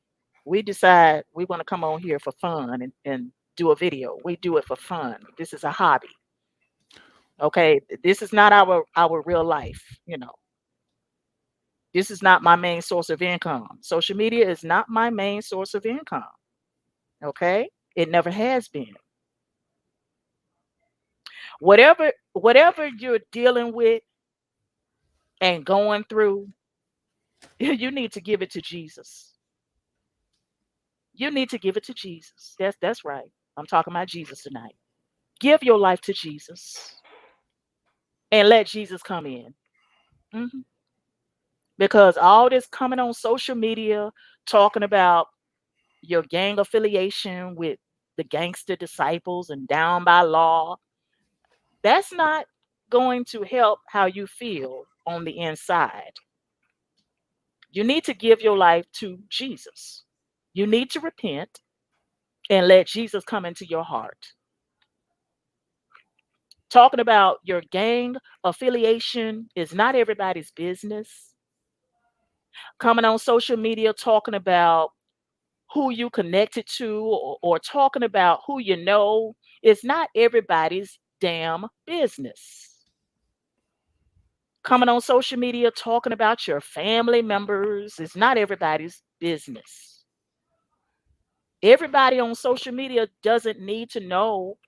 decide we want to come on here for fun and do a video. We do it for fun. This is a hobby. Okay. This is not our real life, you know. This is not my main source of income. Social media is not my main source of income. Okay? It never has been. Whatever you're dealing with and going through, you need to give it to Jesus. You need to give it to Jesus. That's right. I'm talking about Jesus tonight. Give your life to Jesus and let Jesus come in. Mhm. Because all this coming on social media talking about your gang affiliation with the gangster disciples and down by law, that's not going to help how you feel on the inside. You need to give your life to Jesus. You need to repent and let Jesus come into your heart. Talking about your gang affiliation is not everybody's business. Coming on social media talking about who you connected to or talking about who you know is not everybody's damn business. Coming on social media talking about your family members is not everybody's business. Everybody on social media doesn't need to know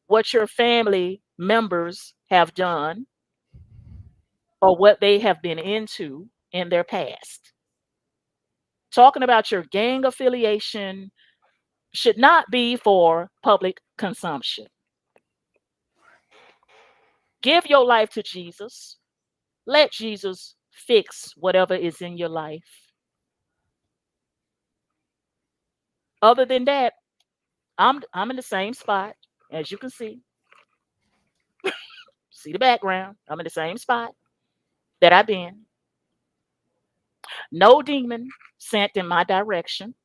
what your family members have done or what they have been into in their past. Talking about your gang affiliation should not be for public consumption. Give your life to Jesus. Let Jesus fix whatever is in your life. Other than that, I'm in the same spot as you can see. See the background. I'm in the same spot that I've been. No demon sent in my direction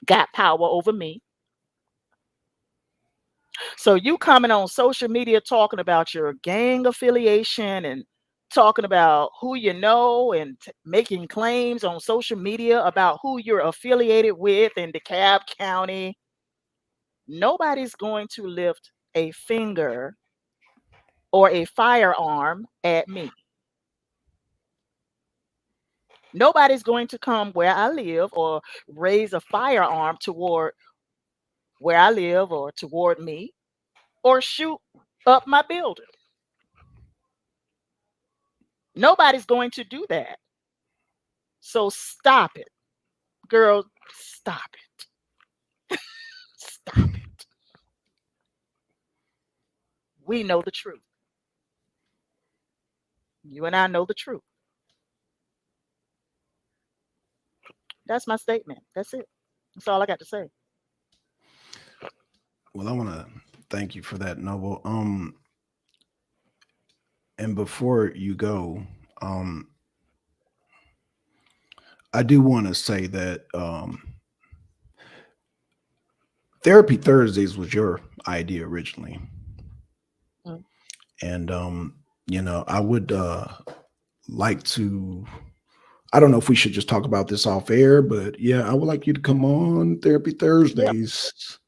got power over me. So you coming on social media talking about your gang affiliation and talking about who you know and making claims on social media about who you're affiliated with in DeKalb County. Nobody's going to lift a finger or a firearm at me. Nobody's going to come where I live or raise a firearm toward where I live or toward me or shoot up my building. Nobody's going to do that. So stop it. Girl, stop it. Stop it. We know the truth. You and I know the truth. That's my statement. That's it. That's all I got to say. well, I want to thank you for that, Noble. And before you go, um, I do want to say that Therapy Thursdays was your idea originally, Mm. and I would like to I don't know if we should just talk about this off air, but yeah, I would like you to come on Therapy Yeah, Thursdays.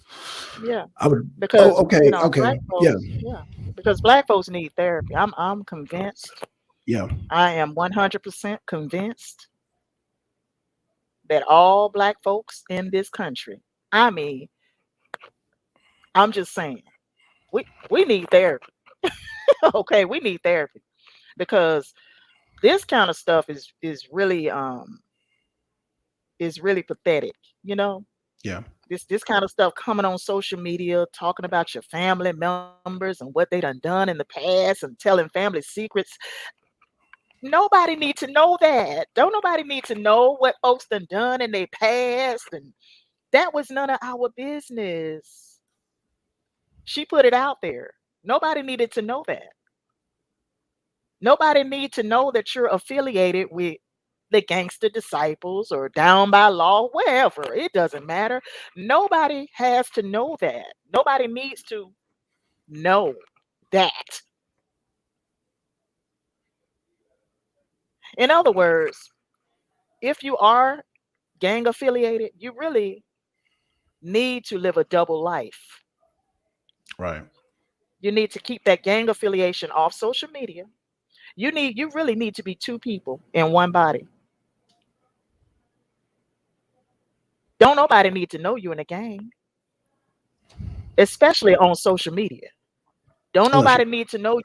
yeah. I would. Oh, Because okay, okay, black yeah, folks, yeah, because black folks need therapy. I'm convinced. yeah, I am 100% convinced that all black folks in this country, I mean, I'm just saying, we need therapy. Okay, we need therapy because this kind of stuff is really pathetic, you know? yeah. This kind of stuff coming on social media, talking about your family members and what they done in the past and telling family secrets. Nobody need to know that. Don't nobody need to know what folks done in their past, and that was none of our business. She put it out there. Nobody needed to know that. Nobody need to know that you're affiliated with the gangster disciples or down by law, wherever. It doesn't matter. Nobody has to know that. Nobody needs to know that. In other words, if you are gang affiliated, you really need to live a double life. Right. You need to keep that gang affiliation off social media. You really need to be two people in one body. Don't nobody need to know you in a gang, especially on social media. Don't Unless you nobody need to know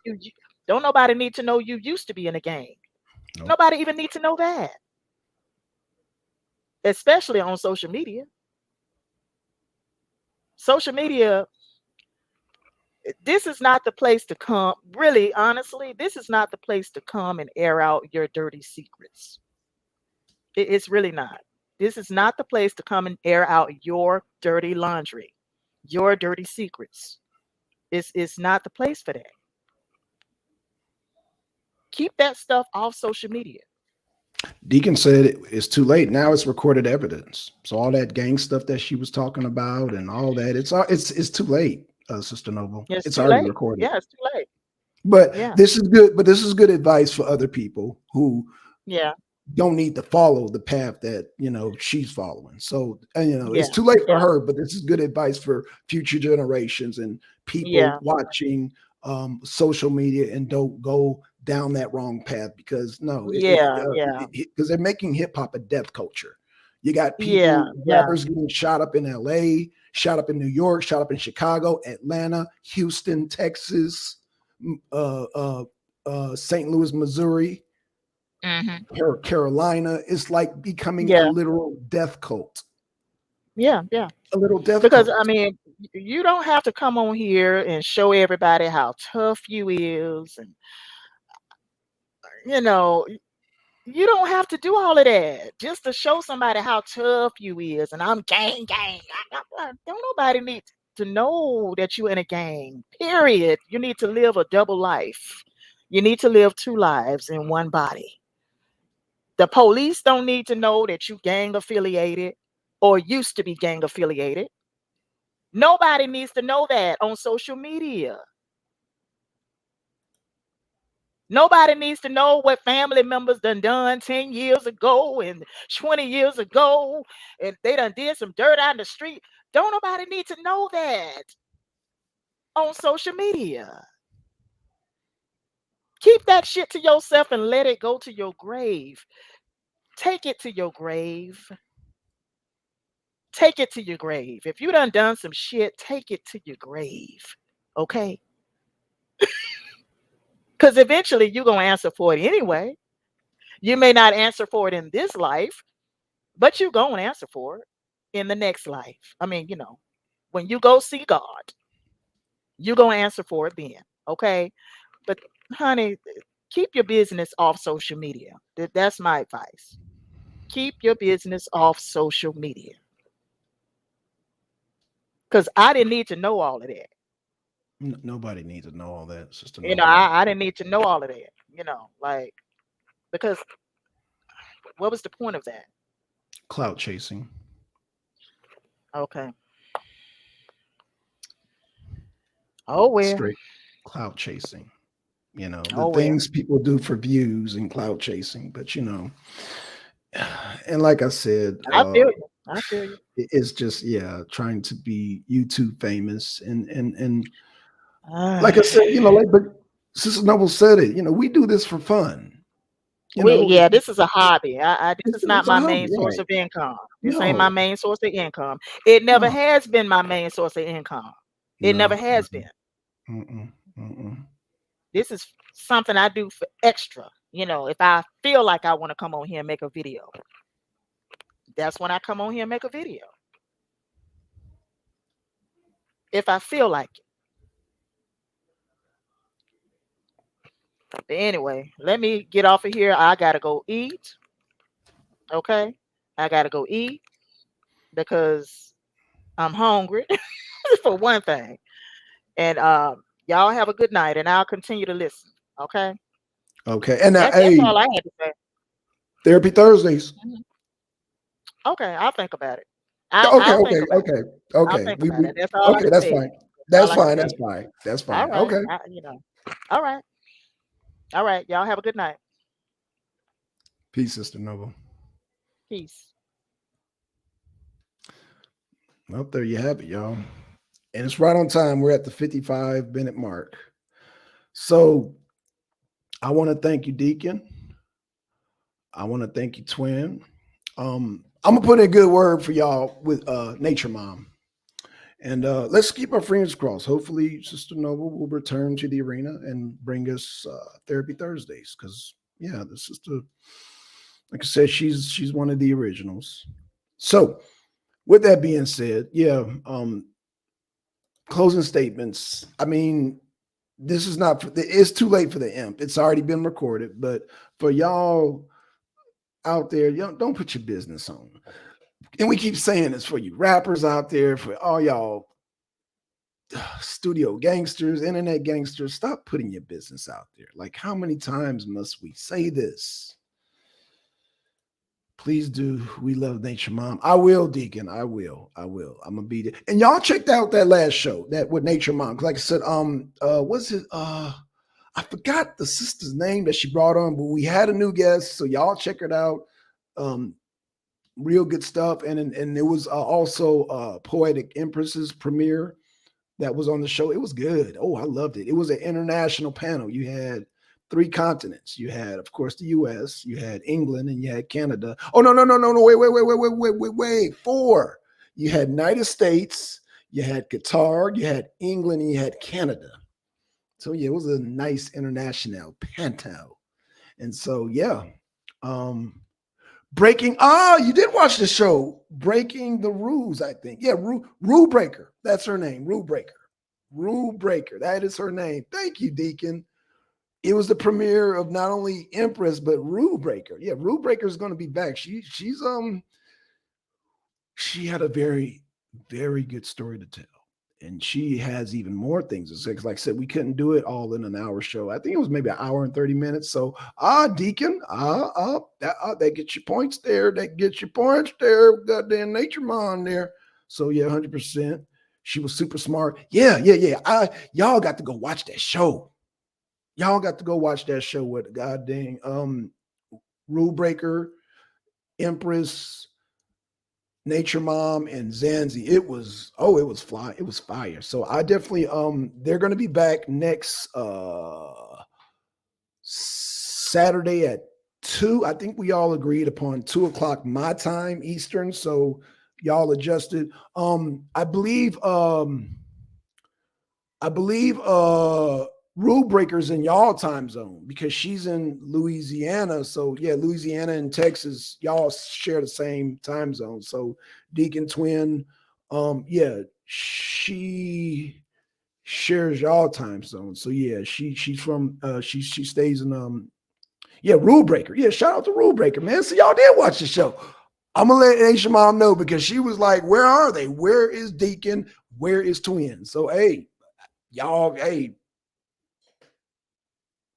don't nobody need to know you used to be in a gang. know. Nobody even need to know that, especially on social media. Social media, this is not the place to come. Really, honestly, this is not the place to come and air out your dirty secrets. It's really not. This is not the place to come and air out your dirty laundry, your dirty secrets. It's not the place for that. Keep that stuff off social media. Deacon said it's too late. Now it's recorded evidence. So all that gang stuff that she was talking about and all that, it's too late, Sister Noble. It's It's too already late. recorded. Yeah, it's too late. But Yeah, this is good. But this is good advice for other people who yeah, don't need to follow the path that she's following. So it's yeah, too late for yeah, her, but this is good advice for future generations and people yeah, watching social media, and don't go down that wrong path, because no, yeah, yeah, because they're making hip hop a death culture. You got yeah, people, yeah, rappers getting shot up in LA, shot up in New York, shot up in Chicago, Atlanta, Houston, Texas, uh, uh, St. Louis, Missouri, hmm, Carolina. It's like becoming a yeah, literal death cult. yeah, yeah. A little death Because I cult. mean, you don't have to come on here and show everybody how tough you is, and you know, you don't have to do all of that just to show somebody how tough you is. And I'm gang, gang. Don't nobody need to know that you're in a gang. Period. You need to live a double life. You need to live two lives in one body. The police don't need to know that you gang affiliated or used to be gang affiliated. Nobody needs to know that on social media. Nobody needs to know what family members done 10 years ago and 20 years ago, and they done did some dirt out in the street. Don't nobody need to know that on social media. Keep that shit to yourself and let it go to your grave. Take it to your grave. Take it to your grave. If you done some shit, take it to your grave. Okay? Because eventually you're going to answer for it anyway. You may not answer for it in this life, but you go and answer for it in the next life. I mean, when you go see God, you go answer for it then. Okay. But honey, keep your business off social media. That's my advice. Keep your business off social media. Because I didn't need to know all of that. Nobody needs to know all that, Sister You know, Noble. I didn't need to know all of that, like because what was the point of that? Clout chasing. Okay. Oh well. Straight clout chasing. The Oh well. things people do for views and clout chasing. But And like I said, I feel you. I feel you. it's just trying to be YouTube famous and like I Ah. said, like but Sister Noble said it, we do this for fun. You We know, yeah, this is a hobby. This is not it's a my hobby, main source right? of income. This ain't my No, main source of income. It never no, has been my main source of income. It never no. has been. Mm-mm, mm-mm. This is something I do for extra. If I feel like I want to come on here and make a video, that's when I come on here and make a video. If I feel like it. But anyway, let me get off of here. I gotta go eat. Okay. I gotta go eat because I'm hungry for one thing. And y'all have a good night and I'll continue to listen. Okay. Okay. And now, That's hey, all I had to say. therapy Thursdays. Mhm. Okay, I'll think about it. Okay, I'll think okay, about it. okay, I'll okay. think We about we it. That's all I okay. can That's tell fine. you. That's That's all I can fine. tell That's you. fine. That's All fine. right. Okay. All right. All right. Y'all have a good night. Peace, Sister Noble. Peace. Well, there you have it, y'all. And it's right on time. We're at the 55-minute mark. So I want to thank you, Deacon. I want to thank you, Twin. I'm gonna put in a good word for y'all with Nature Mom. And let's keep our fingers crossed. Hopefully, Sister Noble will return to the arena and bring us Therapy Thursdays. Because the sister, like I said, she's one of the originals. So, with that being said, closing statements. I mean, this is not. It's too late for the imp. It's already been recorded. But for y'all out there, don't put your business on. And we keep saying this for you rappers out there, for all y'all studio gangsters, internet gangsters, stop putting your business out there. Like, how many times must we say this? Please do. We love Nature Mom. I will, Deacon. I will. I'm gonna be there. And y'all checked out that last show that with Nature Mom. Like I said, what's it? I forgot the sister's name that she brought on, but we had a new guest, so y'all check it out. Real good stuff. And it was also Poetic Empress's premiere that was on the show. It was good. Oh, I loved it. It was an international panel. You had three continents. You had, of course, the US, you had England, and you had Canada. Oh, no. Wait. Four. You had United States, you had Qatar, you had England, and you had Canada. So yeah, it was a nice international panel. And so um breaking. You did watch the show Breaking the Rules, I think. Yeah, Rule Breaker. That's her name. Rule Breaker. Rule Breaker. That is her name. Thank you, Deacon. It was the premiere of not only Empress but Rule Breaker. Yeah, Rule Breaker is going to be back. She had a very, very good story to tell. And she has even more things to say. 'Cause like I said, we couldn't do it all in an hour show. I think it was maybe an hour and 30 minutes. So, Deacon, that gets your points there. That gets your points there. Goddamn Nature Mom there. So, yeah, 100%. She was super smart. Yeah. Y'all got to go watch that show. Y'all got to go watch that show with goddamn Rule Breaker, Empress, Nature Mom, and Zanzi. It was fly. It was fire. So I definitely they're gonna be back next Saturday at 2. I think we all agreed upon 2 o'clock my time Eastern. So y'all adjusted. I believe Rule Breakers in y'all time zone because she's in Louisiana. So yeah, Louisiana and Texas, y'all share the same time zone. So Deacon Twin, she shares y'all time zone. So yeah, she's from she stays in Rule Breaker. Yeah, shout out to Rule Breaker, man. So y'all did watch the show. I'm gonna let Aisha Mom know because she was like, where are they? Where is Deacon? Where is Twin? So hey, y'all,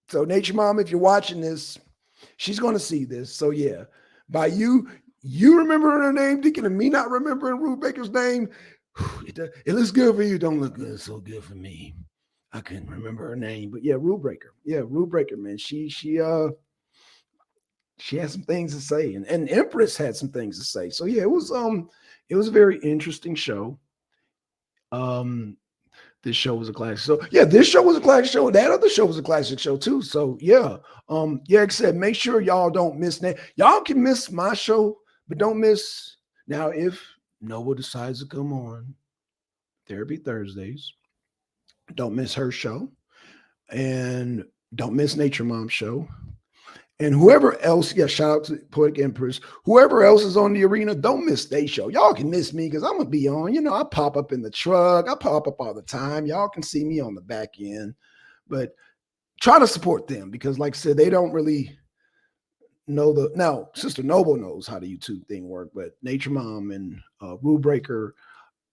so Nature Mom, if you're watching this, she's going to see this. So yeah, by you remembering her name, Deacon, and me not remembering Ruth Baker's name, it looks good for you. Don't look good, so good for me. I couldn't remember her name, but yeah, Rule Breaker. Yeah, Rule Breaker, man. She she had some things to say, and Empress had some things to say. So yeah, it was a very interesting show. Um, this show was a classic. So yeah, this show was a classic show. That other show was a classic show too. So yeah, yeah, like I said, make sure y'all don't miss that. Y'all can miss my show, but don't miss now if Noble decides to come on Therapy Thursdays. Don't miss her show, and don't miss Nature Mom's show. And whoever else, yeah, shout out to Poetic Empress. Whoever else is on the arena, don't miss their show. Y'all can miss me because I'm gonna be on. You know, I pop up in the truck. I pop up all the time. Y'all can see me on the back end, but try to support them because, like I said, they don't really know the. Now, Sister Noble knows how the YouTube thing work, but Nature Mom and Rule Breaker,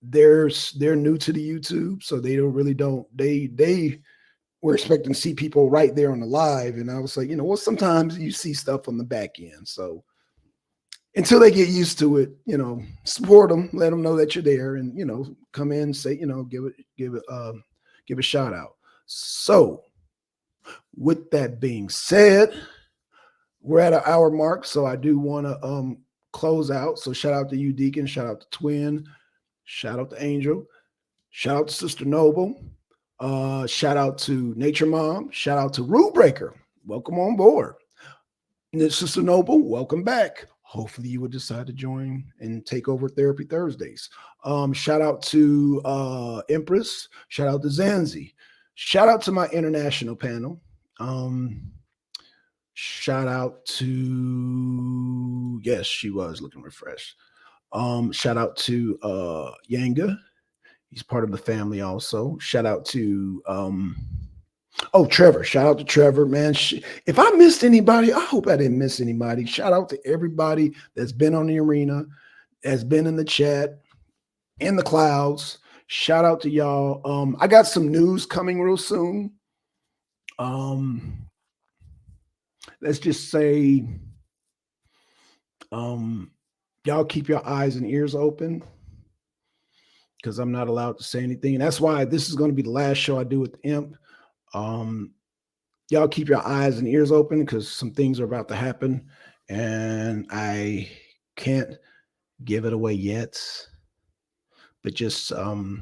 they're new to the YouTube, so they don't they we're expecting to see people right there on the live. And I was like, you know, well, sometimes you see stuff on the back end. So until they get used to it, you know, support them, let them know that you're there, and you know, come in, say, you know, give a shout out. So with that being said, we're at an hour mark. So I do want to close out. So shout out to you, Deacon, shout out to Twin, shout out to Angel, shout out to Sister Noble. Shout out to Nature Mom. Shout out to Rule Breaker. Welcome on board. And Sister Noble, welcome back. Hopefully you would decide to join and take over Therapy Thursdays. Shout out to Empress. Shout out to Zanzi. Shout out to my international panel. Shout out to, yes, she was looking refreshed. Shout out to Yanga. He's part of the family also. Shout out to Trevor. Shout out to Trevor, man. If I missed anybody, I hope I didn't miss anybody. Shout out to everybody that's been on the arena, that's been in the chat, in the clouds. Shout out to y'all. I got some news coming real soon. Let's just say y'all keep your eyes and ears open, because I'm not allowed to say anything. And that's why this is going to be the last show I do with the Imp. Y'all keep your eyes and ears open because some things are about to happen. And I can't give it away yet. But just I'll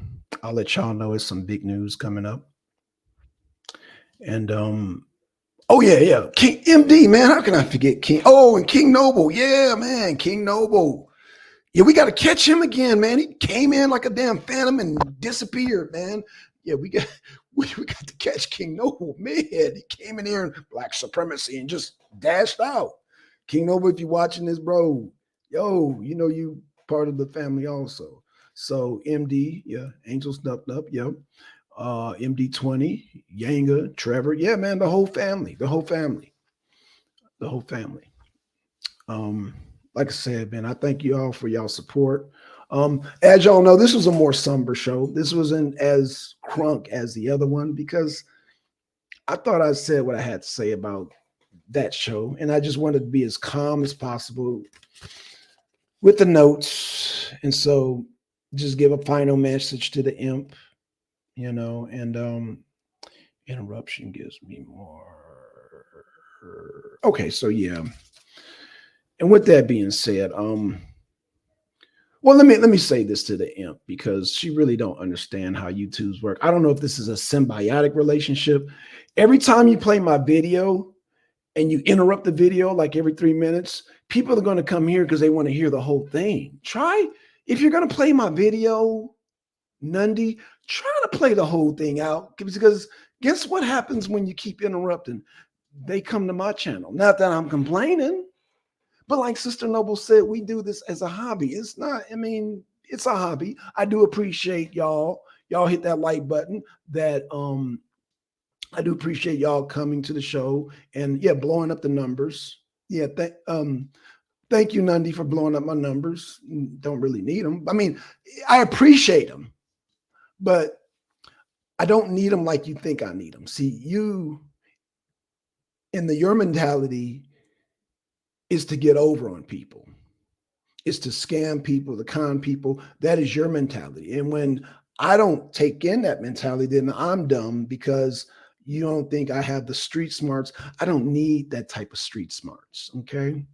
let y'all know it's some big news coming up. And oh yeah. King MD, man. How can I forget King? Oh, and King Noble. Yeah, man. King Noble. Yeah, we got to catch him again, man. He came in like a damn phantom and disappeared, man. Yeah, we got to catch King Noble, man. He came in here in black supremacy and just dashed out. King Noble, if you're watching this, bro, yo, you know you part of the family also. So MD, yeah, Angel snuffed up, yep. MD20, Yanga, Trevor, yeah, man, the whole family. Like I said, man, I thank you all for y'all support. As y'all know, this was a more somber show. This wasn't as crunk as the other one because I thought I said what I had to say about that show, and I just wanted to be as calm as possible with the notes. And so just give a final message to the Imp, you know, and interruption gives me more. Okay, so yeah. And with that being said, well, let me say this to the Imp because she really don't understand how YouTube's work. I don't know if this is a symbiotic relationship. Every time you play my video and you interrupt the video like every 3 minutes, people are going to come here because they want to hear the whole thing. If you're going to play my video, Nundy, try to play the whole thing out because guess what happens when you keep interrupting? They come to my channel. Not that I'm complaining. But like Sister Noble said, we do this as a hobby. It's not, I mean, it's a hobby. I do appreciate y'all. Y'all hit that like button. That I do appreciate y'all coming to the show and yeah, blowing up the numbers. Yeah, thank you, Nundy, for blowing up my numbers. Don't really need them. I mean, I appreciate them, but I don't need them like you think I need them. See, your mentality is to get over on people. It's to scam people, to con people. That is your mentality. And when I don't take in that mentality, then I'm dumb because You don't think I have the street smarts. I don't need that type of street smarts. Okay.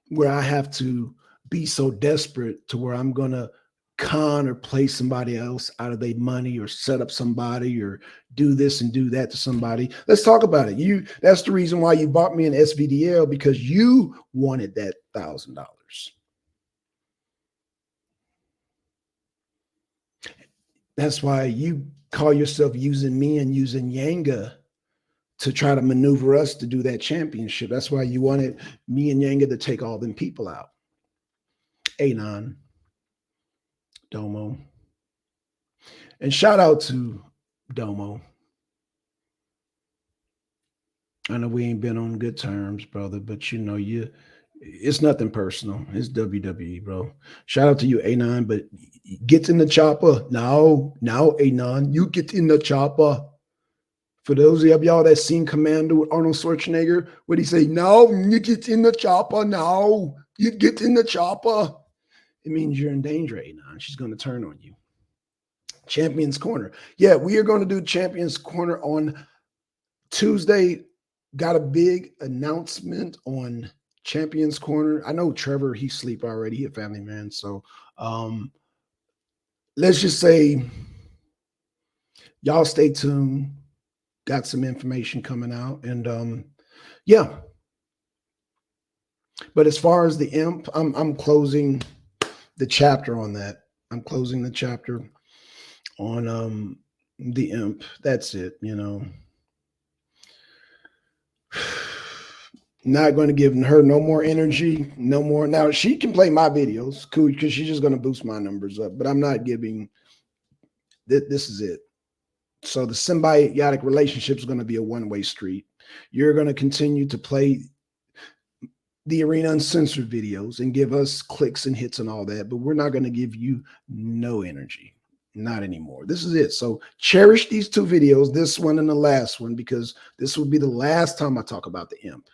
Where I have to be so desperate to where I'm going to con or play somebody else out of their money or set up somebody or do this and do that to somebody. Let's talk about it. That's the reason why you bought me an SVDL, because you wanted that $1,000. That's why you call yourself using me and using Yanga to try to maneuver us to do that championship. That's why you wanted me and Yanga to take all them people out. Anon, Domo. And shout out to Domo. I know we ain't been on good terms, brother, but it's nothing personal. It's WWE, bro. Shout out to you, Anon, but get in the chopper. Now, Anon, you get in the chopper. For those of y'all that seen Commando with Arnold Schwarzenegger, what he say? Now you get in the chopper. Now you get in the chopper. It means you're in danger, Anon. She's going to turn on you. Champions Corner. Yeah, we are going to do Champions Corner on Tuesday. Got a big announcement on Champions Corner. I know Trevor, he sleep already. He a family man. So let's just say y'all stay tuned. Got some information coming out. And yeah. But as far as the imp, I'm closing the chapter on that. I'm closing the chapter on the imp. That's it, Not going to give her no more energy, no more. Now she can play my videos, cool, because she's just going to boost my numbers up. But I'm not giving. This is it. So the symbiotic relationship is going to be a one-way street. You're going to continue to play the Arena Uncensored videos and give us clicks and hits and all that, but we're not going to give you no energy. Not anymore. This is it. So cherish these two videos, this one and the last one, because this will be the last time I talk about the imp.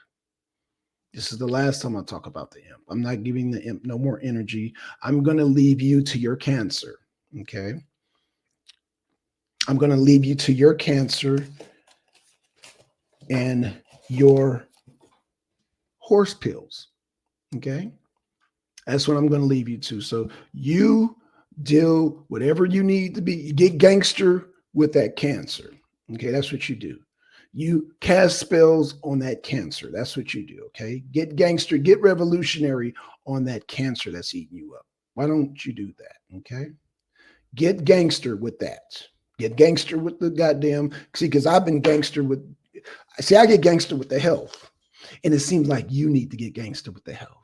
This is the last time I talk about the imp. I'm not giving the imp no more energy. I'm going to leave you to your cancer. Okay. I'm going to leave you to your cancer and your horse pills. Okay. That's what I'm going to leave you to. So you deal whatever you need to be. You get gangster with that cancer. Okay. That's what you do. You cast spells on that cancer. That's what you do. Okay. Get gangster, get revolutionary on that cancer that's eating you up. Why don't you do that? Okay. Get gangster with that. Get gangster with the goddamn, because I've been gangster with, I get gangster with the health. And it seems like you need to get gangster with the health.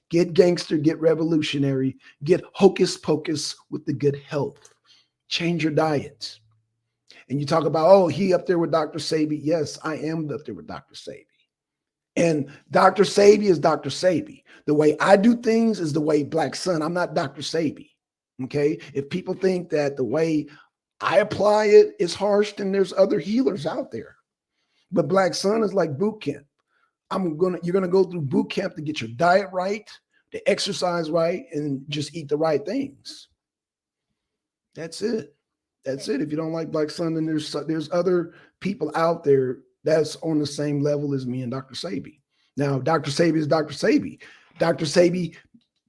Get gangster, get revolutionary, get hocus pocus with the good health. Change your diet. And you talk about, oh, he up there with Dr. Sabi. Yes, I am up there with Dr. Sabi. And Dr. Sabi is Dr. Sabi. The way I do things is the way Blackson. I'm not Dr. Sabi. Okay. If people think that the way I apply it is harsh, then there's other healers out there. But Blackson is like boot camp. You're gonna go through boot camp to get your diet right, to exercise right, and just eat the right things. That's it. That's it. If you don't like Blackson, then there's other people out there that's on the same level as me and Dr. Sabi. Now, Dr. Sabi is Dr. Sabi. Dr. Sabi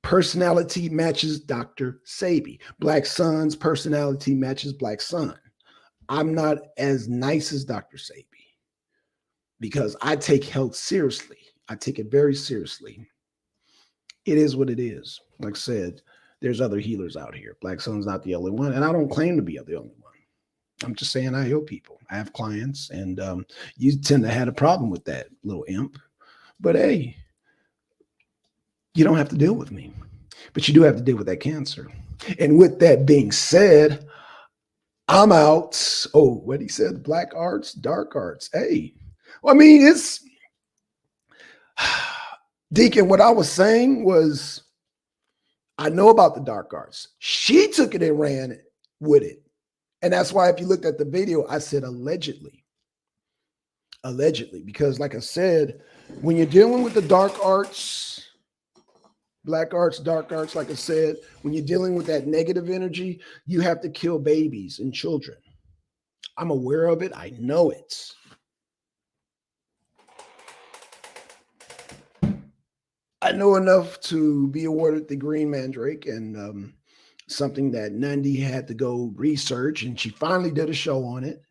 personality matches Dr. Sabi. Blackson's personality matches Blackson. I'm not as nice as Dr. Sabi because I take health seriously. I take it very seriously. It is what it is. Like I said, there's other healers out here. Blackson's not the only one, and I don't claim to be the only one. I'm just saying I heal people. I have clients, and you tend to have a problem with that little imp. But hey, you don't have to deal with me, but you do have to deal with that cancer. And with that being said, I'm out. Oh, what he said, black arts, dark arts. Hey, well, I mean, it's Deacon, what I was saying was I know about the dark arts. She took it and ran with it. And that's why if you looked at the video, I said allegedly. Allegedly, because like I said, when you're dealing with the dark arts, black arts, dark arts, like I said, when you're dealing with that negative energy, you have to kill babies and children. I'm aware of it. I know it. I know enough to be awarded the Green Mandrake, and something that Nundy had to go research, and she finally did a show on it,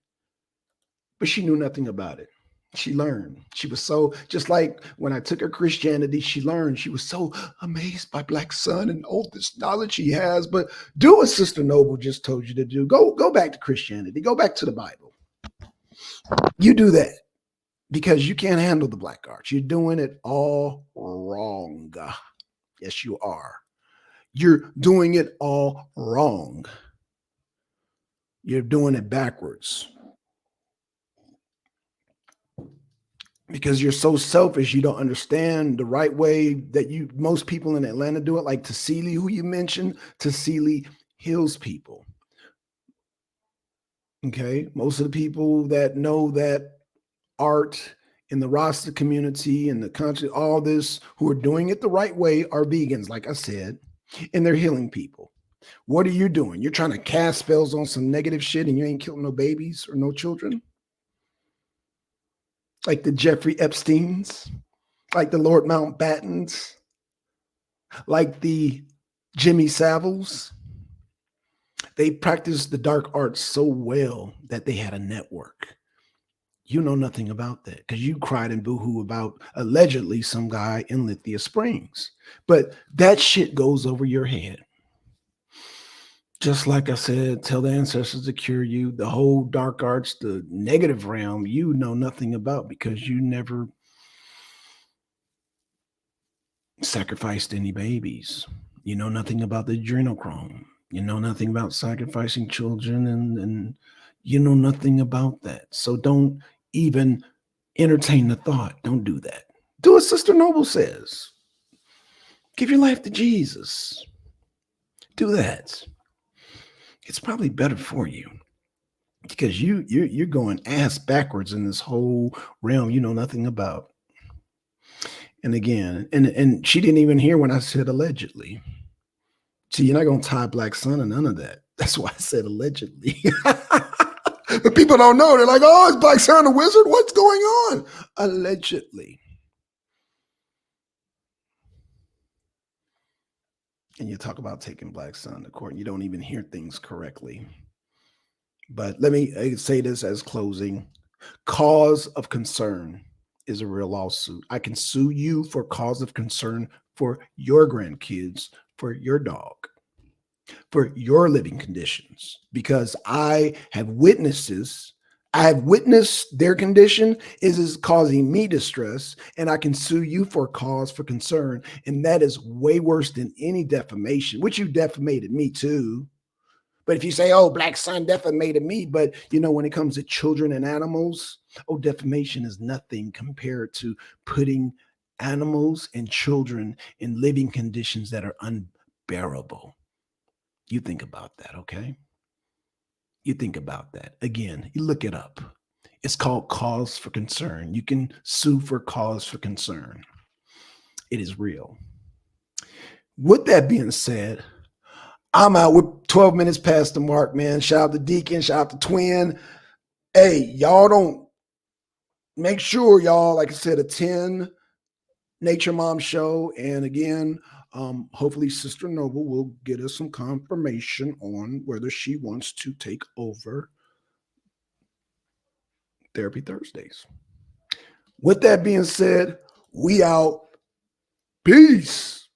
but she knew nothing about it. She learned. She was so, just like when I took her Christianity, she learned. She was so amazed by Blackson and all this knowledge he has. But do what Sister Noble just told you to do. Go back to Christianity. Go back to the Bible. You do that because you can't handle the black arts. You're doing it all wrong. Yes, you are. You're doing it all wrong. You're doing it backwards. Because you're so selfish, you don't understand the right way that most people in Atlanta do it. Like Tassili, who you mentioned, Tassili heals people. Okay, most of the people that know that art in the Rasta community and the country, all this, who are doing it the right way, are vegans, like I said, and they're healing people. What are you doing? You're trying to cast spells on some negative shit, and you ain't killing no babies or no children. Like the Jeffrey Epsteins, like the Lord Mountbattens, like the Jimmy Saviles. They practiced the dark arts so well that they had a network. You know nothing about that because you cried and boohoo about allegedly some guy in Lithia Springs. But that shit goes over your head. Just like I said, tell the ancestors to cure you. The whole dark arts, the negative realm, you know nothing about because you never sacrificed any babies. You know nothing about the adrenochrome. You know nothing about sacrificing children, and you know nothing about that. So don't even entertain the thought. Don't do that. Do what Sister Noble says. Give your life to Jesus. Do that. It's probably better for you because you're going ass backwards in this whole realm you know nothing about. And again, and she didn't even hear when I said allegedly. See, you're not gonna tie Blackson and none of that. That's why I said allegedly. But people don't know. They're like, oh, is Blackson a wizard? What's going on? Allegedly. And you talk about taking Blackson to court, and you don't even hear things correctly. But let me say this as closing. Cause of concern is a real lawsuit. I can sue you for cause of concern for your grandkids, for your dog, for your living conditions, because I have witnesses. I have witnessed their condition is causing me distress, and I can sue you for cause for concern. And that is way worse than any defamation, which you defamated me too. But if you say, oh, Blackson defamated me, but you know, when it comes to children and animals, oh, defamation is nothing compared to putting animals and children in living conditions that are unbearable. You think about that, okay? You think about that. Again, you look it up. It's called cause for concern. You can sue for cause for concern. It is real. With that being said, I'm out with 12 minutes past the mark, man. Shout out to Deacon, shout out to Twin. Hey, y'all don't make sure y'all, like I said, attend Nature Mom show. And again, hopefully Sister Noble will get us some confirmation on whether she wants to take over Therapy Thursdays. With that being said, we out. Peace.